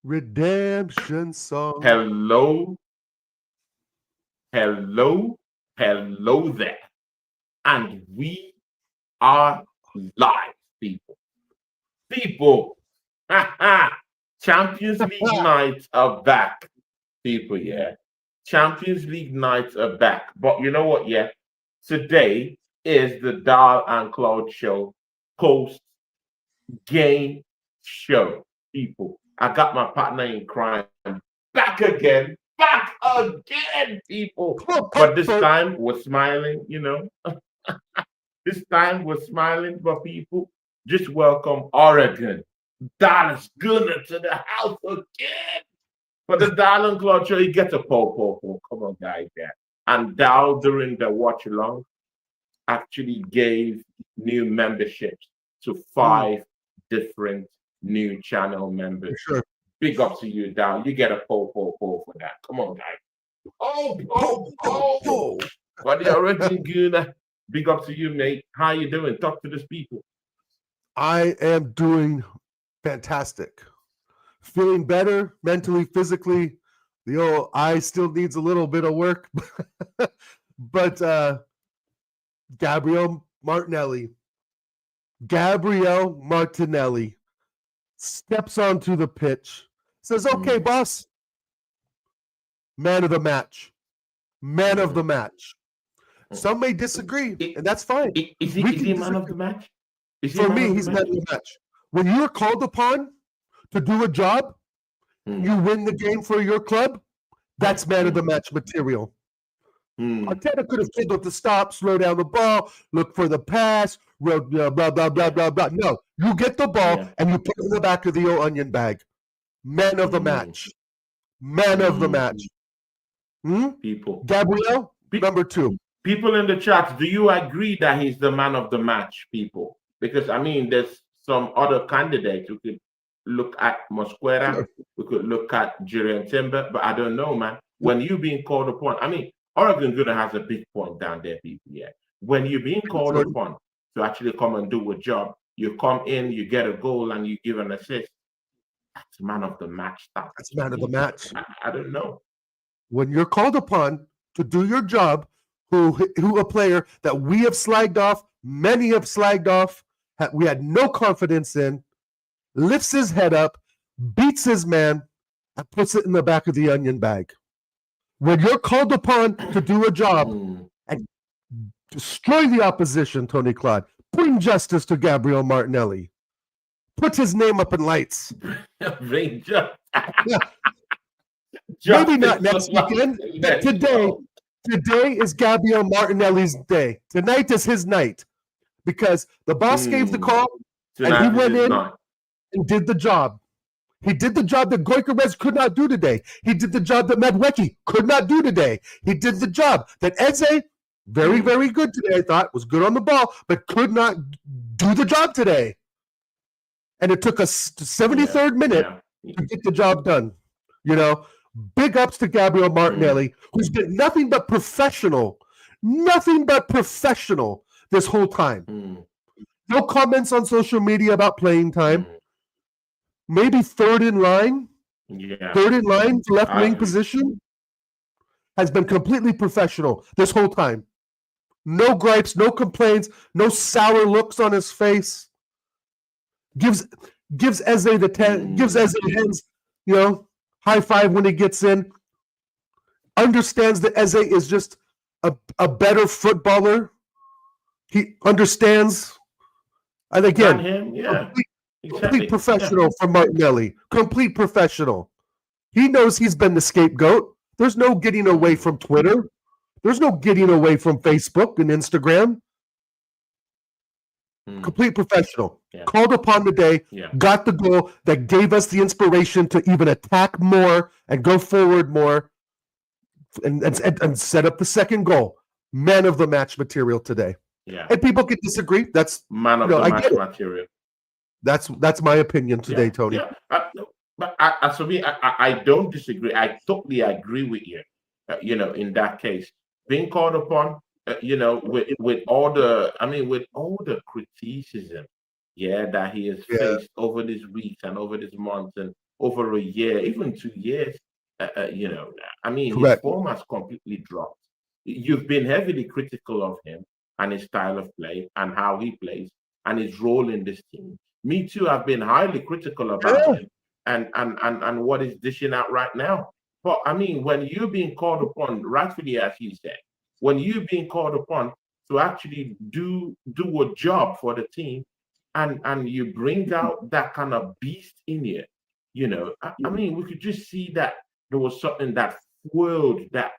Redemption song. Hello, hello, hello there. And we are live, people. People, Champions League nights are back, people, yeah. Champions League nights are back. But you know what, yeah? Today is the Dial and Claude show post game show, people. I got my partner in crime back again, people. Come on, But this Papa. time we're smiling, you know. This time we're smiling for people. Just welcome Oregon, Dallas Gunner to the house again. For the Darling Claude show, you get a po. Come on, guys, yeah. And Dow during the watch along actually gave new memberships to Mm, 5 different new channel for members. sure. Big up to you, Dow. You get a po for that. Come on, guys. Oh, Po, oh, po, oh. po. For the origin Guna. Big up to you, mate. How you doing? Talk to these people. I am doing fantastic. Feeling better mentally, physically. The old eye still needs a little bit of work, but Gabriel Martinelli, Gabriel Martinelli steps onto the pitch, says, "Okay, Mm, boss, man of the match, man of the mm, match." mm. Some may disagree, I- and that's fine. We is he can man of disagree. the match? Is he For man me, of the he's man match? of the match. When you're called upon to do a job and Mm, you win the game for your club, that's man of the mm, match material. mm. Arteta could have told them to stop, slow down the ball, look for the pass, blah, blah, blah, blah, blah, Yeah, blah, blah. No, you get the ball yeah. and you put it in the back of the old onion bag. Man of the Mm, match. Man of the mm. match. Hmm? People, Gabriel, Pe- number 2. people in the chat, do you agree that he's the man of the match, people? Because I mean, there's some other candidates. We could look at Mosquera, Sure. we could look at Jurian Timber, but I don't know, man. When you being called upon, I mean, Oregon Good has a big point down there, people. Yeah, when you're being called Jordan, upon to actually come and do a job, you come in, you get a goal, and you give an assist. That's man of the match that's status, man of the people. match. I don't know. When you're called upon to do your job, who a player that we have slagged off, many have slagged off, we had no confidence in, lifts his head up, beats his man, and puts it in the back of the onion bag. When you're called upon to do a job Mm. and destroy the opposition, Tony Claude, bring justice to Gabriel Martinelli, put his name up in lights. Bring just, Yeah, maybe not justice to next weekend, but Let's go. today is Gabriel Martinelli's day. Tonight is his night because the boss gave the Mm. call and he Tonight is went his in night. and did the job. He did the job that Goikarez could not do today. He did the job that Medwecki could not do today. He did the job that Eze, very, Mm. very good today, I thought, was good on the ball, but could not do the job today. And it took us the Yeah, 73rd minute yeah. to get the job done. You know, big ups to Gabriel Mm. Martinelli, who's been nothing but professional this whole time. Mm. No comments on social media about playing time. Mm. Maybe third in line Yeah, for left I wing agree. position, has been completely professional this whole time. No gripes, no complaints, no sour looks on his face. Gives Eze gives Eze Mm. hands, high five when he gets in. Understands that Eze is just a better footballer. He understands, and Than again, him, yeah, complete exactly. Yeah. professional from Martinelli. Complete professional. He knows he's been the scapegoat. There's no getting away Mm. from Twitter. There's no getting away from Facebook and Instagram. Mm. Complete professional. Yeah, Called upon today, yeah. got the goal that gave us the inspiration to even attack more and go forward more and set up the second goal. Man of the match material today. Yeah. And people can disagree. That's Man of the I match get it. material. That's my opinion today, Yeah, Tony. yeah. No, but as for me, I don't disagree. I totally agree with you. In that case, being called upon, with all the, I mean, with all the criticism, yeah, that he has Yeah. faced over these weeks and over these months, and over a year, even 2 years. You know, I mean, his Correct. form has completely dropped. You've been heavily critical of him and his style of play and how he plays and his role in this team. Me too. I've been highly critical about Yeah. him and what he's dishing out right now. But I mean, when you're being called upon, rightfully as you said, when you're being called upon to actually do a job for the team, and you bring out that kind of beast in you, I mean, we could just see that there was something that fueled that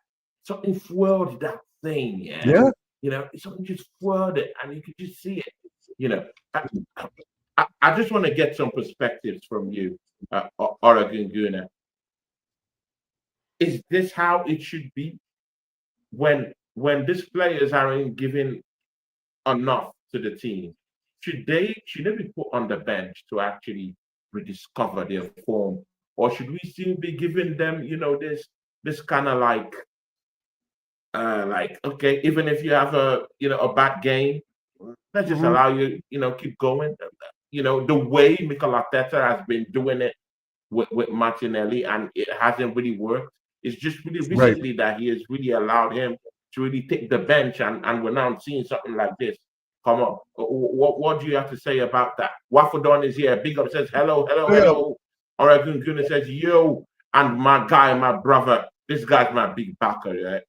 thing, yeah. Yeah. Something just fueled it, and you could just see it. You know, I, I just want to get some perspectives from you, Oregon Guna. Is this how it should be when these players aren't giving enough to the team? Should they be put on the bench to actually rediscover their form, or should we still be giving them, this kind of like, okay, even if you have a bad game, let's just Mhm. allow you, keep going. The way Mikel Arteta has been doing it with Martinelli, and it hasn't really worked. It's just really Right. recently that he has really allowed him to really take the bench, and we're now seeing something like this come up. What do you have to say about that? Waffledon is here. Big up says hello, hello, Yeah. hello. Oregon Guna says yo, and my guy, my brother. This guy's my big backer. Yeah?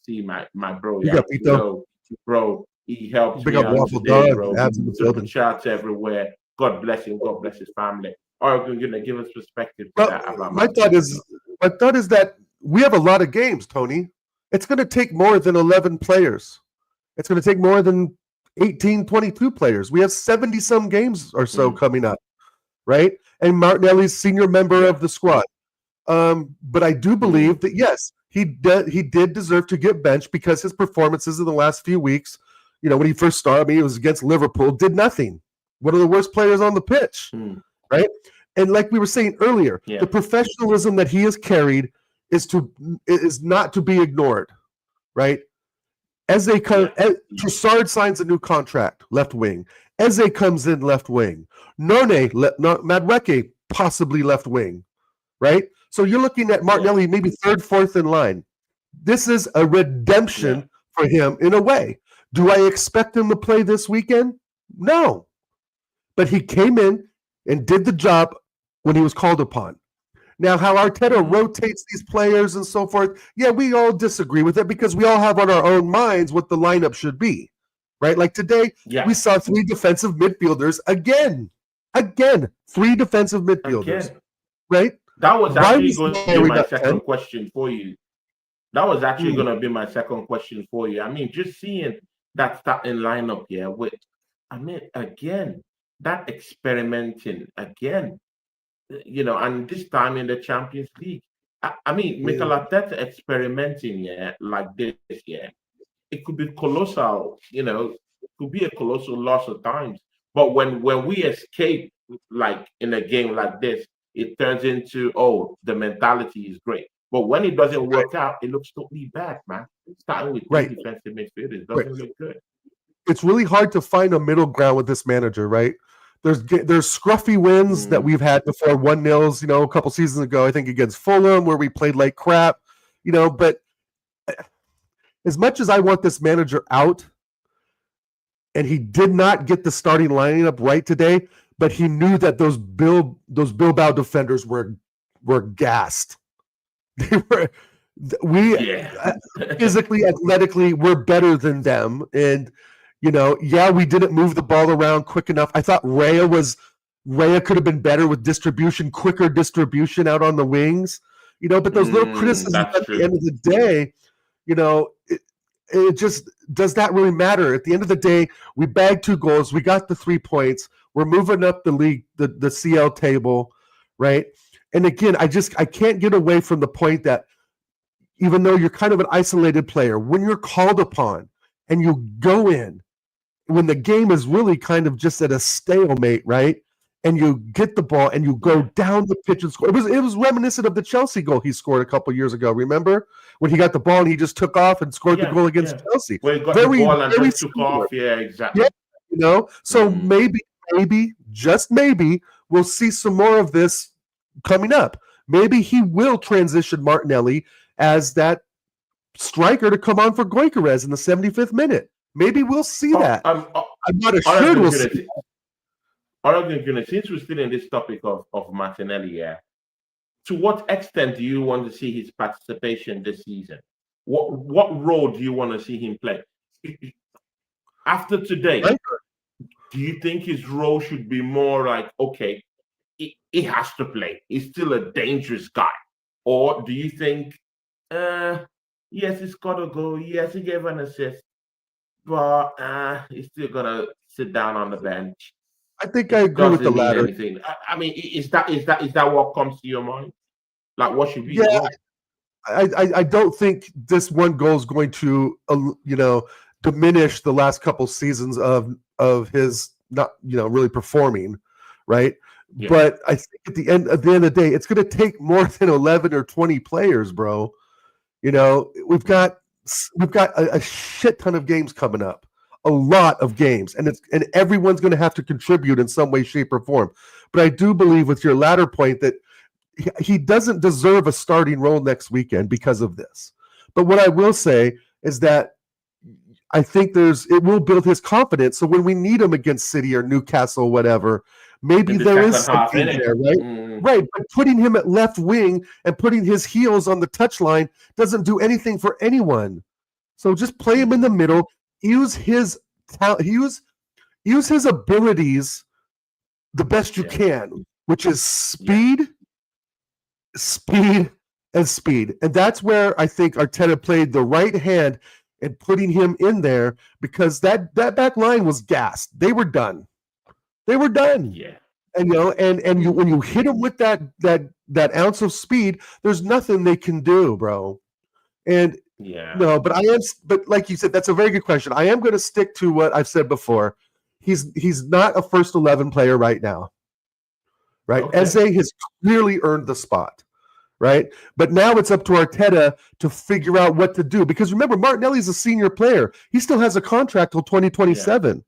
See my bro, Big yeah. up, Pito. Yo, bro, he helped Big me up, out Waffle today, Dog. bro. Abs in the Super building. chats everywhere. God bless him. God bless his family. Oregon Guna, give us perspective to Well, that about my thought is, that we have a lot of games, Tony. It's going to take more than 11 players. It's going to take more than 18, 22 players. We have 70 some games or so coming up, right? And Martinelli's senior member Yeah. of the squad. But I do believe that, yes, he did deserve to get benched because his performances in the last few weeks, when he first started, I mean, it was against Liverpool, did nothing. One of the worst players on the pitch, right? And like we were saying earlier, Yeah. the professionalism that he has carried is not to be ignored, right? Trossard signs a new contract, left wing. Eze comes in, left wing. Madueke, possibly left wing, right? So you're looking at Martinelli maybe third, fourth in line. This is a redemption for him in a way. Do I expect him to play this weekend? No. But he came in and did the job when he was called upon. Now, how Arteta rotates these players and so forth, yeah, we all disagree with it because we all have on our own minds what the lineup should be, right? Like today, we saw 3 defensive midfielders again, 3 defensive midfielders, right? That was Why actually was going to be Mary my not 10? second question for you. That was actually going to be my second question for you. I mean, just seeing that starting lineup here again, that experimenting again, and this time in the Champions League. I mean, Mikel Arteta experimenting, like this, it could be colossal, it could be a colossal loss at times. But when we escape, like in a game like this, it turns into, the mentality is great. But when it doesn't work out, it looks totally bad, man. Starting with 3 defensive midfielders doesn't look good. It's really hard to find a middle ground with this manager, right? There's scruffy wins that we've had before, 1-0s, a couple seasons ago, I think against Fulham, where we played like crap, but as much as I want this manager out, and he did not get the starting lineup right today, but he knew that those Bilbao defenders were gassed. They were physically, athletically, we're better than them, and we didn't move the ball around quick enough. I thought Raya could have been better with quicker distribution out on the wings, but those little criticisms at the end of the day, it just does not really matter. At the end of the day, we bagged 2 goals. We got the 3 points. We're moving up the league, the CL table, right? And again, I can't get away from the point that even though you're kind of an isolated player, when you're called upon and you go in, when the game is really kind of just at a stalemate, right? And you get the ball and you go down the pitch and score. It was reminiscent of the Chelsea goal he scored a couple years ago. Remember when he got the ball and he just took off and scored the goal against Chelsea? Where he got the ball and just took off. Yeah, exactly. Yeah, so maybe, just maybe, we'll see some more of this coming up. Maybe he will transition Martinelli as that striker to come on for Gyökeres in the 75th minute. Maybe we'll see that. I'm not assured we'll see that. Since we're still in this topic of Martinelli, to what extent do you want to see his participation this season? What role do you want to see him play? After today, do you think his role should be more like, okay, he has to play, he's still a dangerous guy? Or do you think, yes, he's got to go, yes, he gave an assist, but he's still going to sit down on the bench? I think I agree with the latter. Anything. I mean, is that what comes to your mind? Like, what should be? Yeah, I don't think this one goal is going to diminish the last couple seasons of his not really performing, right? Yeah. But I think at the end of the day, it's going to take more than 11 or 20 players, bro. We've got a shit ton of games coming up. A lot of games, and everyone's going to have to contribute in some way, shape, or form. But I do believe, with your latter point, that he doesn't deserve a starting role next weekend because of this. But what I will say is that I think it will build his confidence. So when we need him against City or Newcastle, whatever, maybe there is something there, right? Right. But putting him at left wing and putting his heels on the touchline doesn't do anything for anyone. So just play him in the middle. Use his talent. Use his abilities the best you can, which is speed, and speed. And that's where I think Arteta played the right hand in putting him in there, because that back line was gassed. They were done. Yeah. And when you hit him with that ounce of speed, there's nothing they can do, bro. And no, but but like you said, that's a very good question. I am going to stick to what I've said before. He's not a first 11 player right now, right? Okay. Eze has clearly earned the spot, right? But now it's up to Arteta to figure out what to do, because remember, Martinelli's a senior player. He still has a contract till 2027,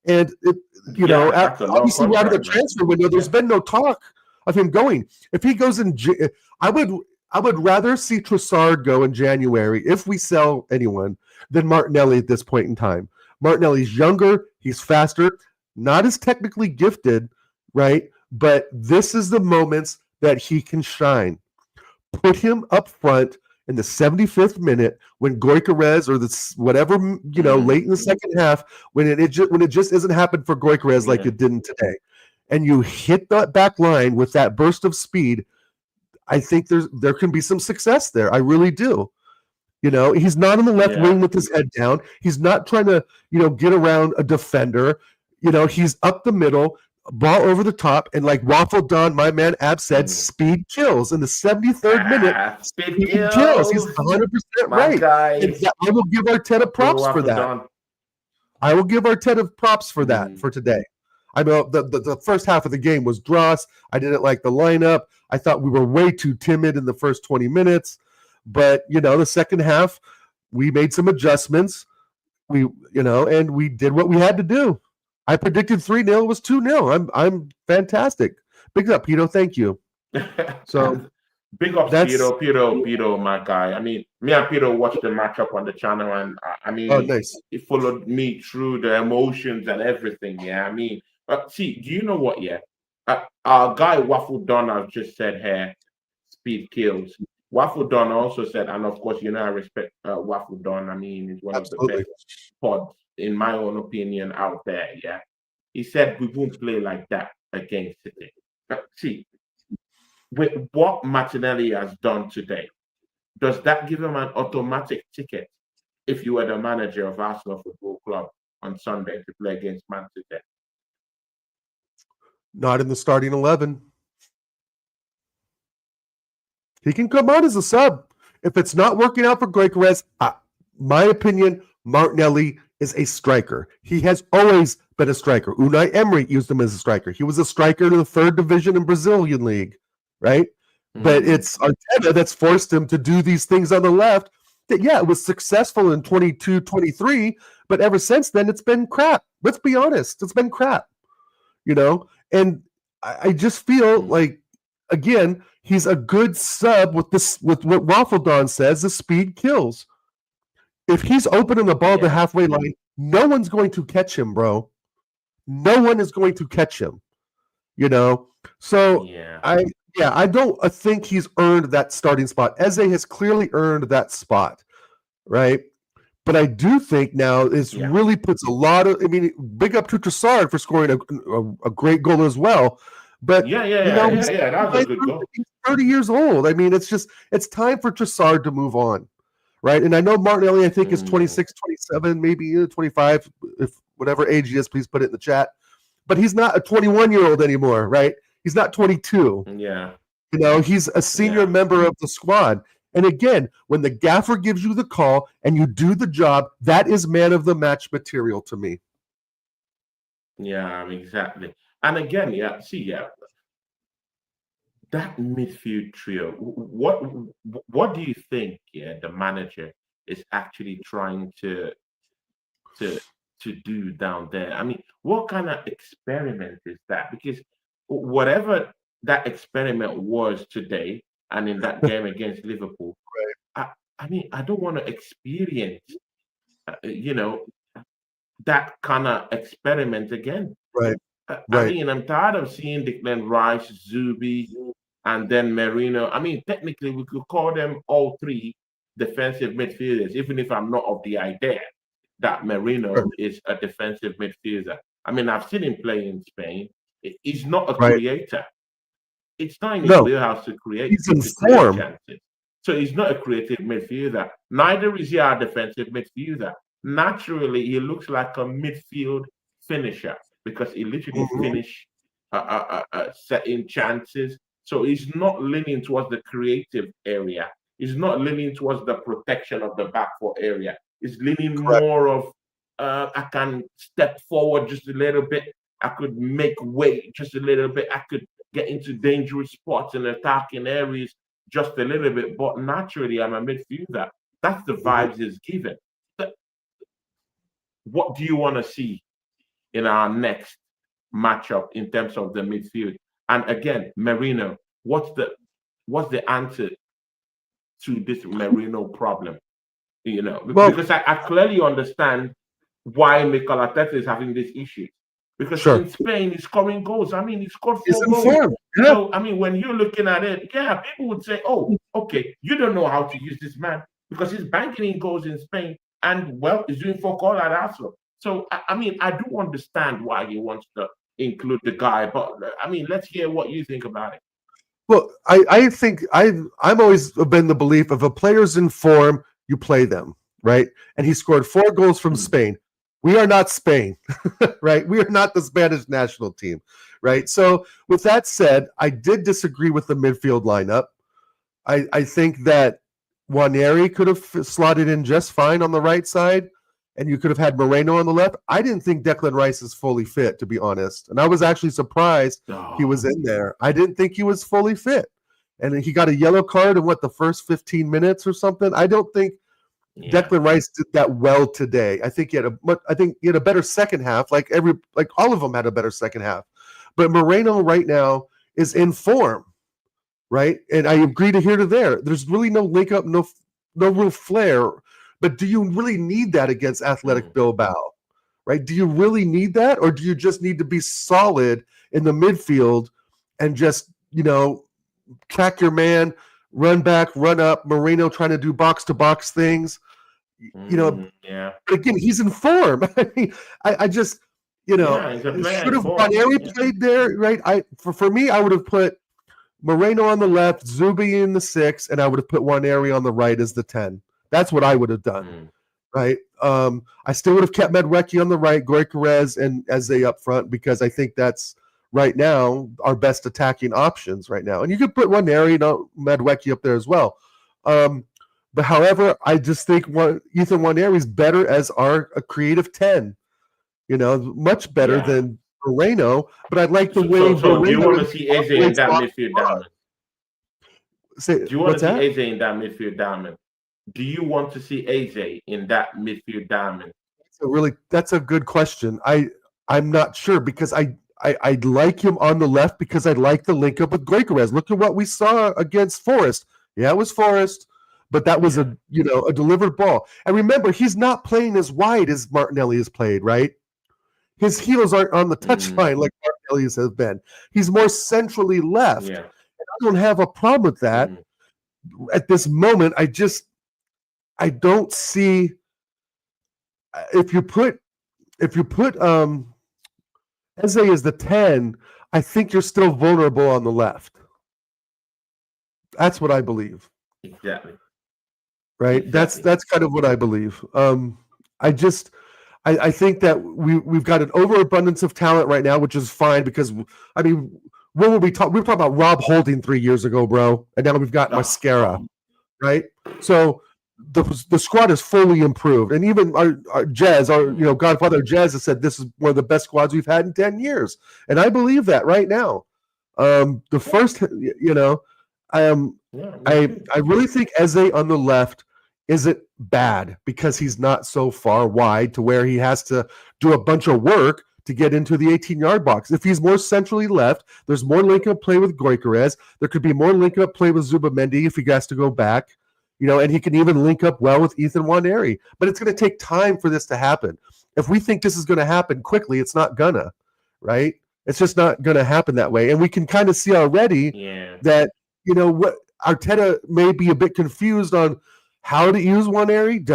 and obviously we're out of the transfer window. There's been no talk of him going. If he goes in, I would rather see Trossard go in January, if we sell anyone, than Martinelli at this point in time. Martinelli's younger, he's faster, not as technically gifted, right? But this is the moments that he can shine. Put him up front in the 75th minute when Gyökeres or whatever, late in the second half, when it just isn't happening for Gyökeres like it didn't today. And you hit that back line with that burst of speed. I think there can be some success there. I really do. He's not on the left wing with his head down. He's not trying to, get around a defender. He's up the middle, ball over the top, and like Waffle Don, my man Ab said, speed kills. In the 73rd minute, speed kills. He's 100% right. I will give Arteta props for that. I will give Arteta props for that for today. I know the first half of the game was dross. I didn't like the lineup. I thought we were way too timid in the first 20 minutes. But, the second half, we made some adjustments. And we did what we had to do. I predicted 3-0. It was 2-0. I'm fantastic. Big up, Pito. Thank you. So big up, Pito, my guy. I mean, me and Pito watched the matchup on the channel, and nice. He followed me through the emotions and everything. Yeah, I mean, see, do you know what? Yeah, our guy Waffle Don has just said here, speed kills. Waffle Don also said, and of course, I respect Waffle Don. I mean, he's one of the best pods, in my own opinion, out there. Yeah, he said we won't play like that against City. See, with what Martinelli has done today, does that give him an automatic ticket if you were the manager of Arsenal Football Club on Sunday to play against Man City? Not in the starting 11. He can come on as a sub. If it's not working out for Gyökeres, my opinion, Martinelli is a striker. He has always been a striker. Unai Emery used him as a striker. He was a striker in the 3rd division in Brazilian league, right? Mm-hmm. But it's Arteta that's forced him to do these things on the left. That, it was successful in 22, 23, but ever since then, it's been crap. Let's be honest. It's been crap, And I just feel like again, he's a good sub with this with what Raffledon says, the speed kills. If he's opening the ball at the Yeah, halfway line, no one's going to catch him, bro. No one is going to catch him. You know, so yeah, I yeah, I don't think he's earned that starting spot. Eze has clearly earned that spot, right? But I do think now this yeah, really puts a lot of. I mean, big up to Trossard for scoring a great goal as well. But yeah, yeah, you yeah, know, yeah, yeah. That was a good goal. he's 30 years old. I mean, it's time for Trossard to move on, right? And I know Martinelli, I think, is Mm, 26, 27, maybe 25, if whatever age he is. Please put it in the chat. But he's not a 21-year-old anymore, right? He's not 22. yeah, You know, he's a senior yeah, member of the squad. And again, when the gaffer gives you the call and you do the job, that is man of the match material to me. yeah. Exactly. And again, yeah. See, yeah, that midfield trio. What do you think? Yeah, the manager is actually trying to to do down there. I mean, what kind of experiment is that? Because whatever that experiment was today and in that game against Liverpool, I, I mean, I don't want to experience, you know, that kind of experiment again. Right, I right. mean, I'm tired of seeing Declan Rice, Zubi, and then Merino. I mean, technically, we could call them all three defensive midfielders, even if I'm not of the idea that Sure. Merino is a defensive midfielder. I mean, I've seen him play in Spain. He's not a Right. creator. It's not in his No, wheelhouse to create he's in to create form. chances. So he's not a creative midfielder. Neither is he a defensive midfielder. Naturally, he looks like a midfield finisher because he literally Mhm. finish setting chances. So he's not leaning towards the creative area. He's not leaning towards the protection of the back four area. He's leaning Correct. more of I can step forward just a little bit. I could make weight just a little bit. I could get into dangerous spots and attacking areas just a little bit. But naturally, I'm a midfielder. That's the Mhm. vibes he's given. What do you want to see in our next matchup in terms of the midfield? And again, Merino, what's the answer to this Merino problem? You know, Well, because I clearly understand why Mikel Arteta is having this issue. Because in sure. Spain, he's scoring goals. I mean, he scored He's 4 goals. in Yeah. So, I mean, when you're looking at it, yeah, people would say, oh, okay, you don't know how to use this man because he's banking in goals in Spain and, well, he's doing for call at Arsenal. So, I mean, I do understand why he wants to include the guy, but I mean, let's hear what you think about it. Well, I think I'm always been the belief if a player's in form, you play them, right? And he scored 4 goals from Mm, Spain. We are not Spain, right? We are not the Spanish national team, right? So, with that said, I did disagree with the midfield lineup. I think that Waneri could have slotted in just fine on the right side, and you could have had Moreno on the left. I didn't think Declan Rice is fully fit, to be honest, and I was actually surprised he oh, was in there. I didn't think he was fully fit, and he got a yellow card in the first 15 minutes or something. I don't think yeah. Declan Rice did that well today. I think he had a better second half. Like all of them had a better second half, but Moreno right now is in form, right? And I agree to here to there. There's really no link up, no real flair. But do you really need that against Athletic Mm, Bilbao? Right? Do you really need that, or do you just need to be solid in the midfield and just track your man, run back, run up? Moreno trying to do box to box things. You know, yeah. again, he's in form. I mean, I just Yeah, he's a player should in have form. Ranieri Yeah. played there, right? For me, I would have put Moreno on the left, Zubi in the 6, and I would have put Waneri on the right as the 10. That's what I would have done, Mm, right? I still would have kept Medwecki on the right, Goikarez and Eze up front because I think that's right now our best attacking options right now. And you could put Waneri, Medwecki up there as well. But however, I just think Ethan Waneri is better as a creative 10. Much better yeah. than Moreno. But I like the way So do you Moreno want to see Eze in operates that off midfield the diamond? Say Do you want what's to see that? Eze in that midfield diamond? Do you want to see Eze in that midfield diamond? That's a good question. I'm not sure because I like him on the left because I like the link up with Goikarez. Look at what we saw against Forest. Yeah, it was Forest, but that was Yeah. a delivered ball. And remember, he's not playing as wide as Martinelli has played, right? His heels aren't on the Mm, touchline like Martinelli's have been. He's more centrally left. yeah. I don't have a problem with that Mm, at this moment. I don't see if you put Eze as the 10, I think you're still vulnerable on the left. That's what I believe. exactly. Right? That's Exactly. that's kind of what I believe. I just I think that we've got an overabundance of talent right now, which is fine because I mean, what were we talking? We were talking about Rob Holding 3 years ago, bro, and now we've got Oh, Mascara, oh, right? So the squad is fully improved, and even our Jazz, our mm, Godfather Jazz, has said this is one of the best squads we've had in 10 years, and I believe that right now. The yeah. first, um, Yeah, me too. I really think Eze on the left isn't bad because he's not so far wide to where he has to do a bunch of work to get into the 18-yard box. If he's more centrally left, there's more link up play with Goikarez. There could be more link up play with Zubamendi if he has to go back, and he can even link up well with Ethan Waneri. But it's going to take time for this to happen. If we think this is going to happen quickly, it's not gonna, right? It's just not going to happen that way. And we can kind of see already Yeah. that, what Arteta may be a bit confused on how to use Waneri.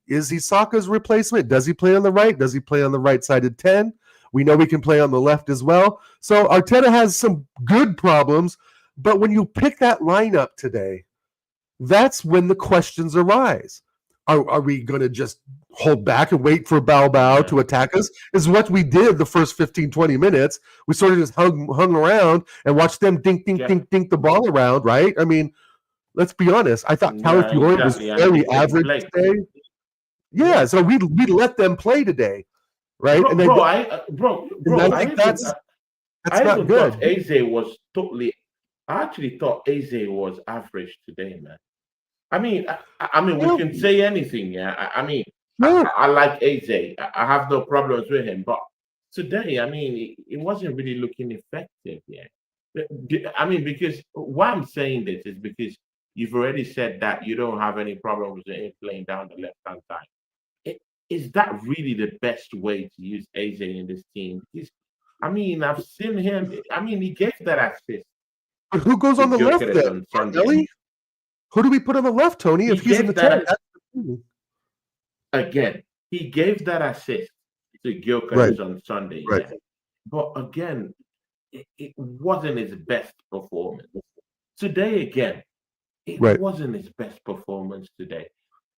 Is he Saka's replacement? Does he play on the right? Does he play on the right sided 10? We know we can play on the left as well. So Arteta has some good problems, but when you pick that lineup today, that's when the questions arise. Are we going to just hold back and wait for Bilbao Yeah. to attack us? Is what we did the first 15, 20 minutes. We sort of just hung around and watched them dink, dink, Yeah. dink, dink the ball around, right? I mean, let's be honest. I thought Yeah, Calafiore was exactly. And very they let him average play. today. Yeah, Yeah. so we let them play today, right? Bro, bro, I think that's I not even thought good. Eze was totally. I actually thought Eze was average today, man. I mean, we Yeah, can say anything. Yeah. I mean, sure. I like Eze. I have no problems with him. But today, I mean, it wasn't really looking effective. Yeah. I mean, because why I'm saying this is because you've already said that you don't have any problem with him playing down the left hand side. I- Is that really the best way to use AJ in this team? Because, I mean, I've seen him. I mean, he gave that assist But who goes to on the left then? Gyökeres on Sunday. Martinelli? Who do we put on the left, Tony? If He he's in the gave 10, that again. He gave that assist to right, Gyökeres on Sunday. right, Yeah, but again, it wasn't his best performance today. Again, it right. wasn't his best performance today.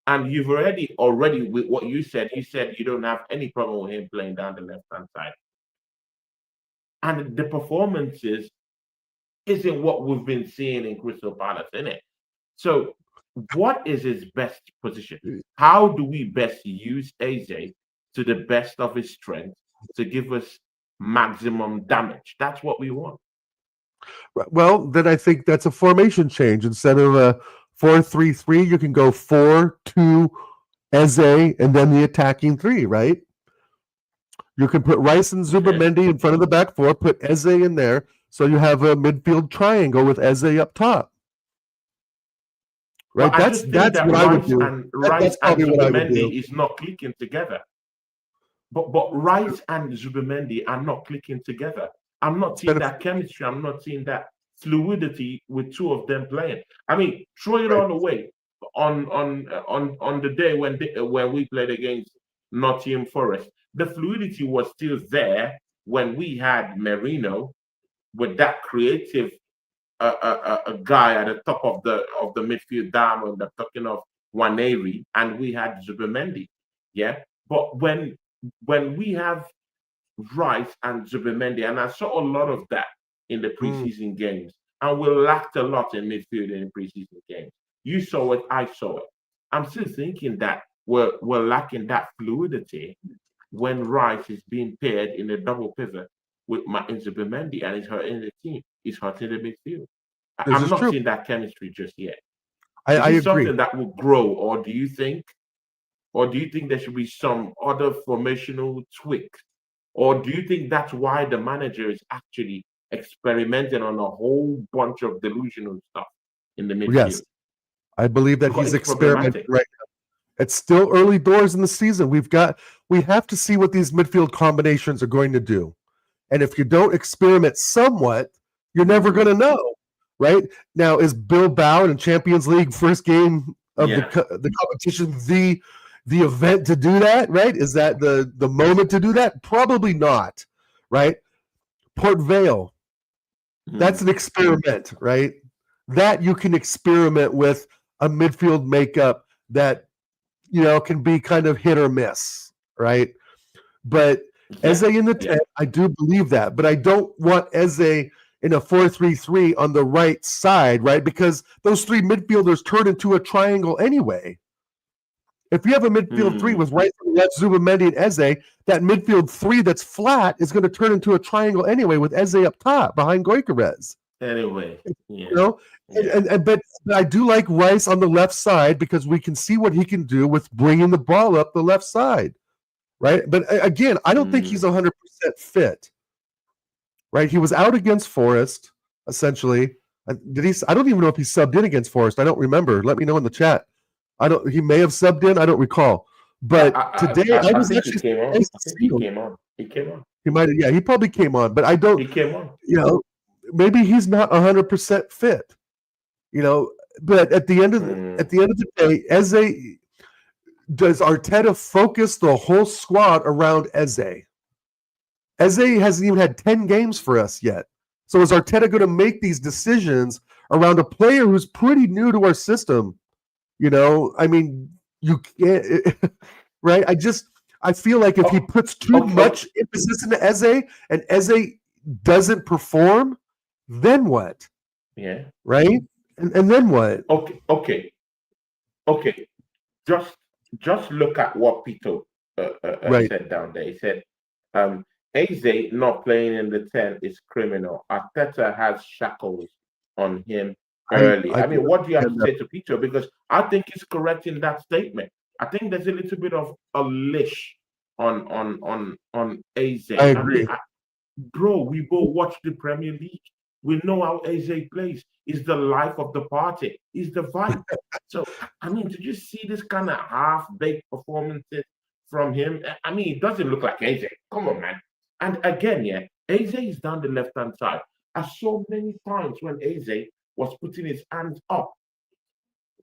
And you've already with what you said you don't have any problem with him playing down the left hand side. And the performances isn't what we've been seeing in Crystal Palace, isn't it? So, what is his best position? How do we best use AJ to the best of his strength to give us maximum damage? That's what we want. Well, then I think that's a formation change. Instead of a 4-3-3, you can go 4-2 Eze and then the attacking three, right? You can put Rice and Okay. Zubamendi in front of the back four, put Eze in there, so you have a midfield triangle with Eze up top, But right? I That's just think that's that what I would do. That's Rice and probably what I would do. Zubimendi is not clicking together. But Rice and Zubimendi are not clicking together. I'm not It's seeing been that chemistry. I'm not seeing that fluidity with two of them playing. I mean, throw it right. all away on the day when we played against Nottingham Forest. The fluidity was still there when we had Merino with that creative a guy at the top of the midfield diamond. I'm talking of Waneri, and we had Zubimendi. Yeah, but when we have Rice and Zubimendi, and I saw a lot of that in the Mm. preseason games, and we lacked a lot in midfield in preseason games. You saw it, I saw it. I'm still thinking that we're lacking that fluidity when Rice is being paired in a double pivot with Martin Zubimendi and he's hurting the team. He's hurting the midfield. This I'm is not true. seeing that chemistry just yet. Is I it agree. something that will grow, or do you think there should be some other formational tweak Or do you think that's why the manager is actually experimenting on a whole bunch of delusional stuff in the midfield? Yes, I believe that Because he's it's experimenting problematic. right now. It's still early doors in the season. We have to see what these midfield combinations are going to do. And if you don't experiment somewhat, you're never going Mm, to know, right? Now, is Bilbao in Champions League first game of yeah. the competition the event to do that, right? Is that the moment to do that? Probably not, right? Port Vale, that's Mm, an experiment, right? That you can experiment with a midfield makeup that can be kind of hit or miss, right? But Eze yeah. in the Yeah. 10, I do believe that. But I don't want Eze in a 4-3-3 on the right side, right? Because those three midfielders turn into a triangle anyway. If you have a midfield three Mm, with right, left, Zubamendi, and Eze, that midfield three that's flat is going to turn into a triangle anyway with Eze up top behind Goikarez. anyway. You Yeah. know, Yeah. but I do like Rice on the left side because we can see what he can do with bringing the ball up the left side, right? But again, I don't think he's Mm. 100% fit, right? He was out against Forest, essentially. Did he? I don't even know if he subbed in against Forest. I don't remember. Let me know in the chat. I don't. He may have subbed in. I don't recall. But today, I I was think he actually came on. surprised I to think see he him. came on. He came on. He might have. Yeah, he probably came on. But I don't. He came on. You know, maybe he's not 100% fit. But at the end of Mm, the day, does Arteta focus the whole squad around Eze? Eze hasn't even had 10 games for us yet. So is Arteta going to make these decisions around a player who's pretty new to our system? I mean, you can't, right? I feel like if he oh, puts too okay, okay, much emphasis into Eze and Eze doesn't perform, then what? yeah, Right? And then what? okay, okay, okay. Just just look at what Peter Right. said down there. He said, Eze not playing in the 10 is criminal. Arteta has shackles on him early. I I do mean, what do you have to understand that. say to Peter? Because I think he's correct in that statement. I think there's a little bit of a leash on Eze. I I mean, agree. bro, we both watch the Premier League. We know how Eze plays. He's the life of the party. He's the vibe. So, I mean, to just see this kind of half-baked performances from him, I mean, it doesn't look like Eze. Come on, man. And again, yeah, Eze is down the left-hand side. I saw many times when Eze was putting his hands up.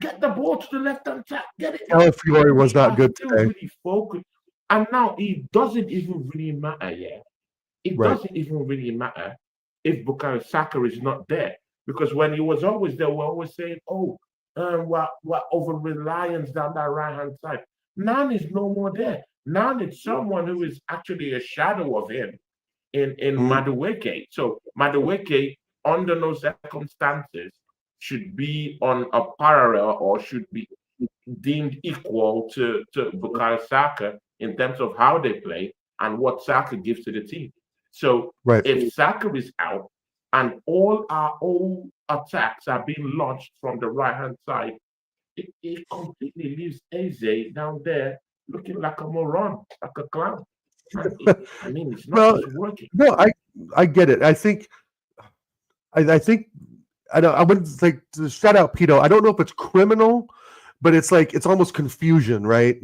Get the ball to the left-hand side. Get it up. Calafiore was We not are good still today. really focused. And now it doesn't even really matter, yeah. It Right. doesn't even really matter if Bukayo Saka is not there. Because when he was always there, we're always saying, oh, we're over reliance down that right hand side. Now is no more there. Now it's someone who is actually a shadow of him in Mm. Madueke. So Madueke, under no circumstances, should be on a parallel or should be deemed equal to Bukayo Saka in terms of how they play and what Saka gives to the team. So Right. if Saka is out and all our old attacks are being launched from the right hand side, it completely leaves Eze down there looking like a moron, like a clown. And I mean, it's not Well, just working. no, I get it. I think I wouldn't like to shout out Pito. I don't know if it's criminal, but it's like it's almost confusion, right?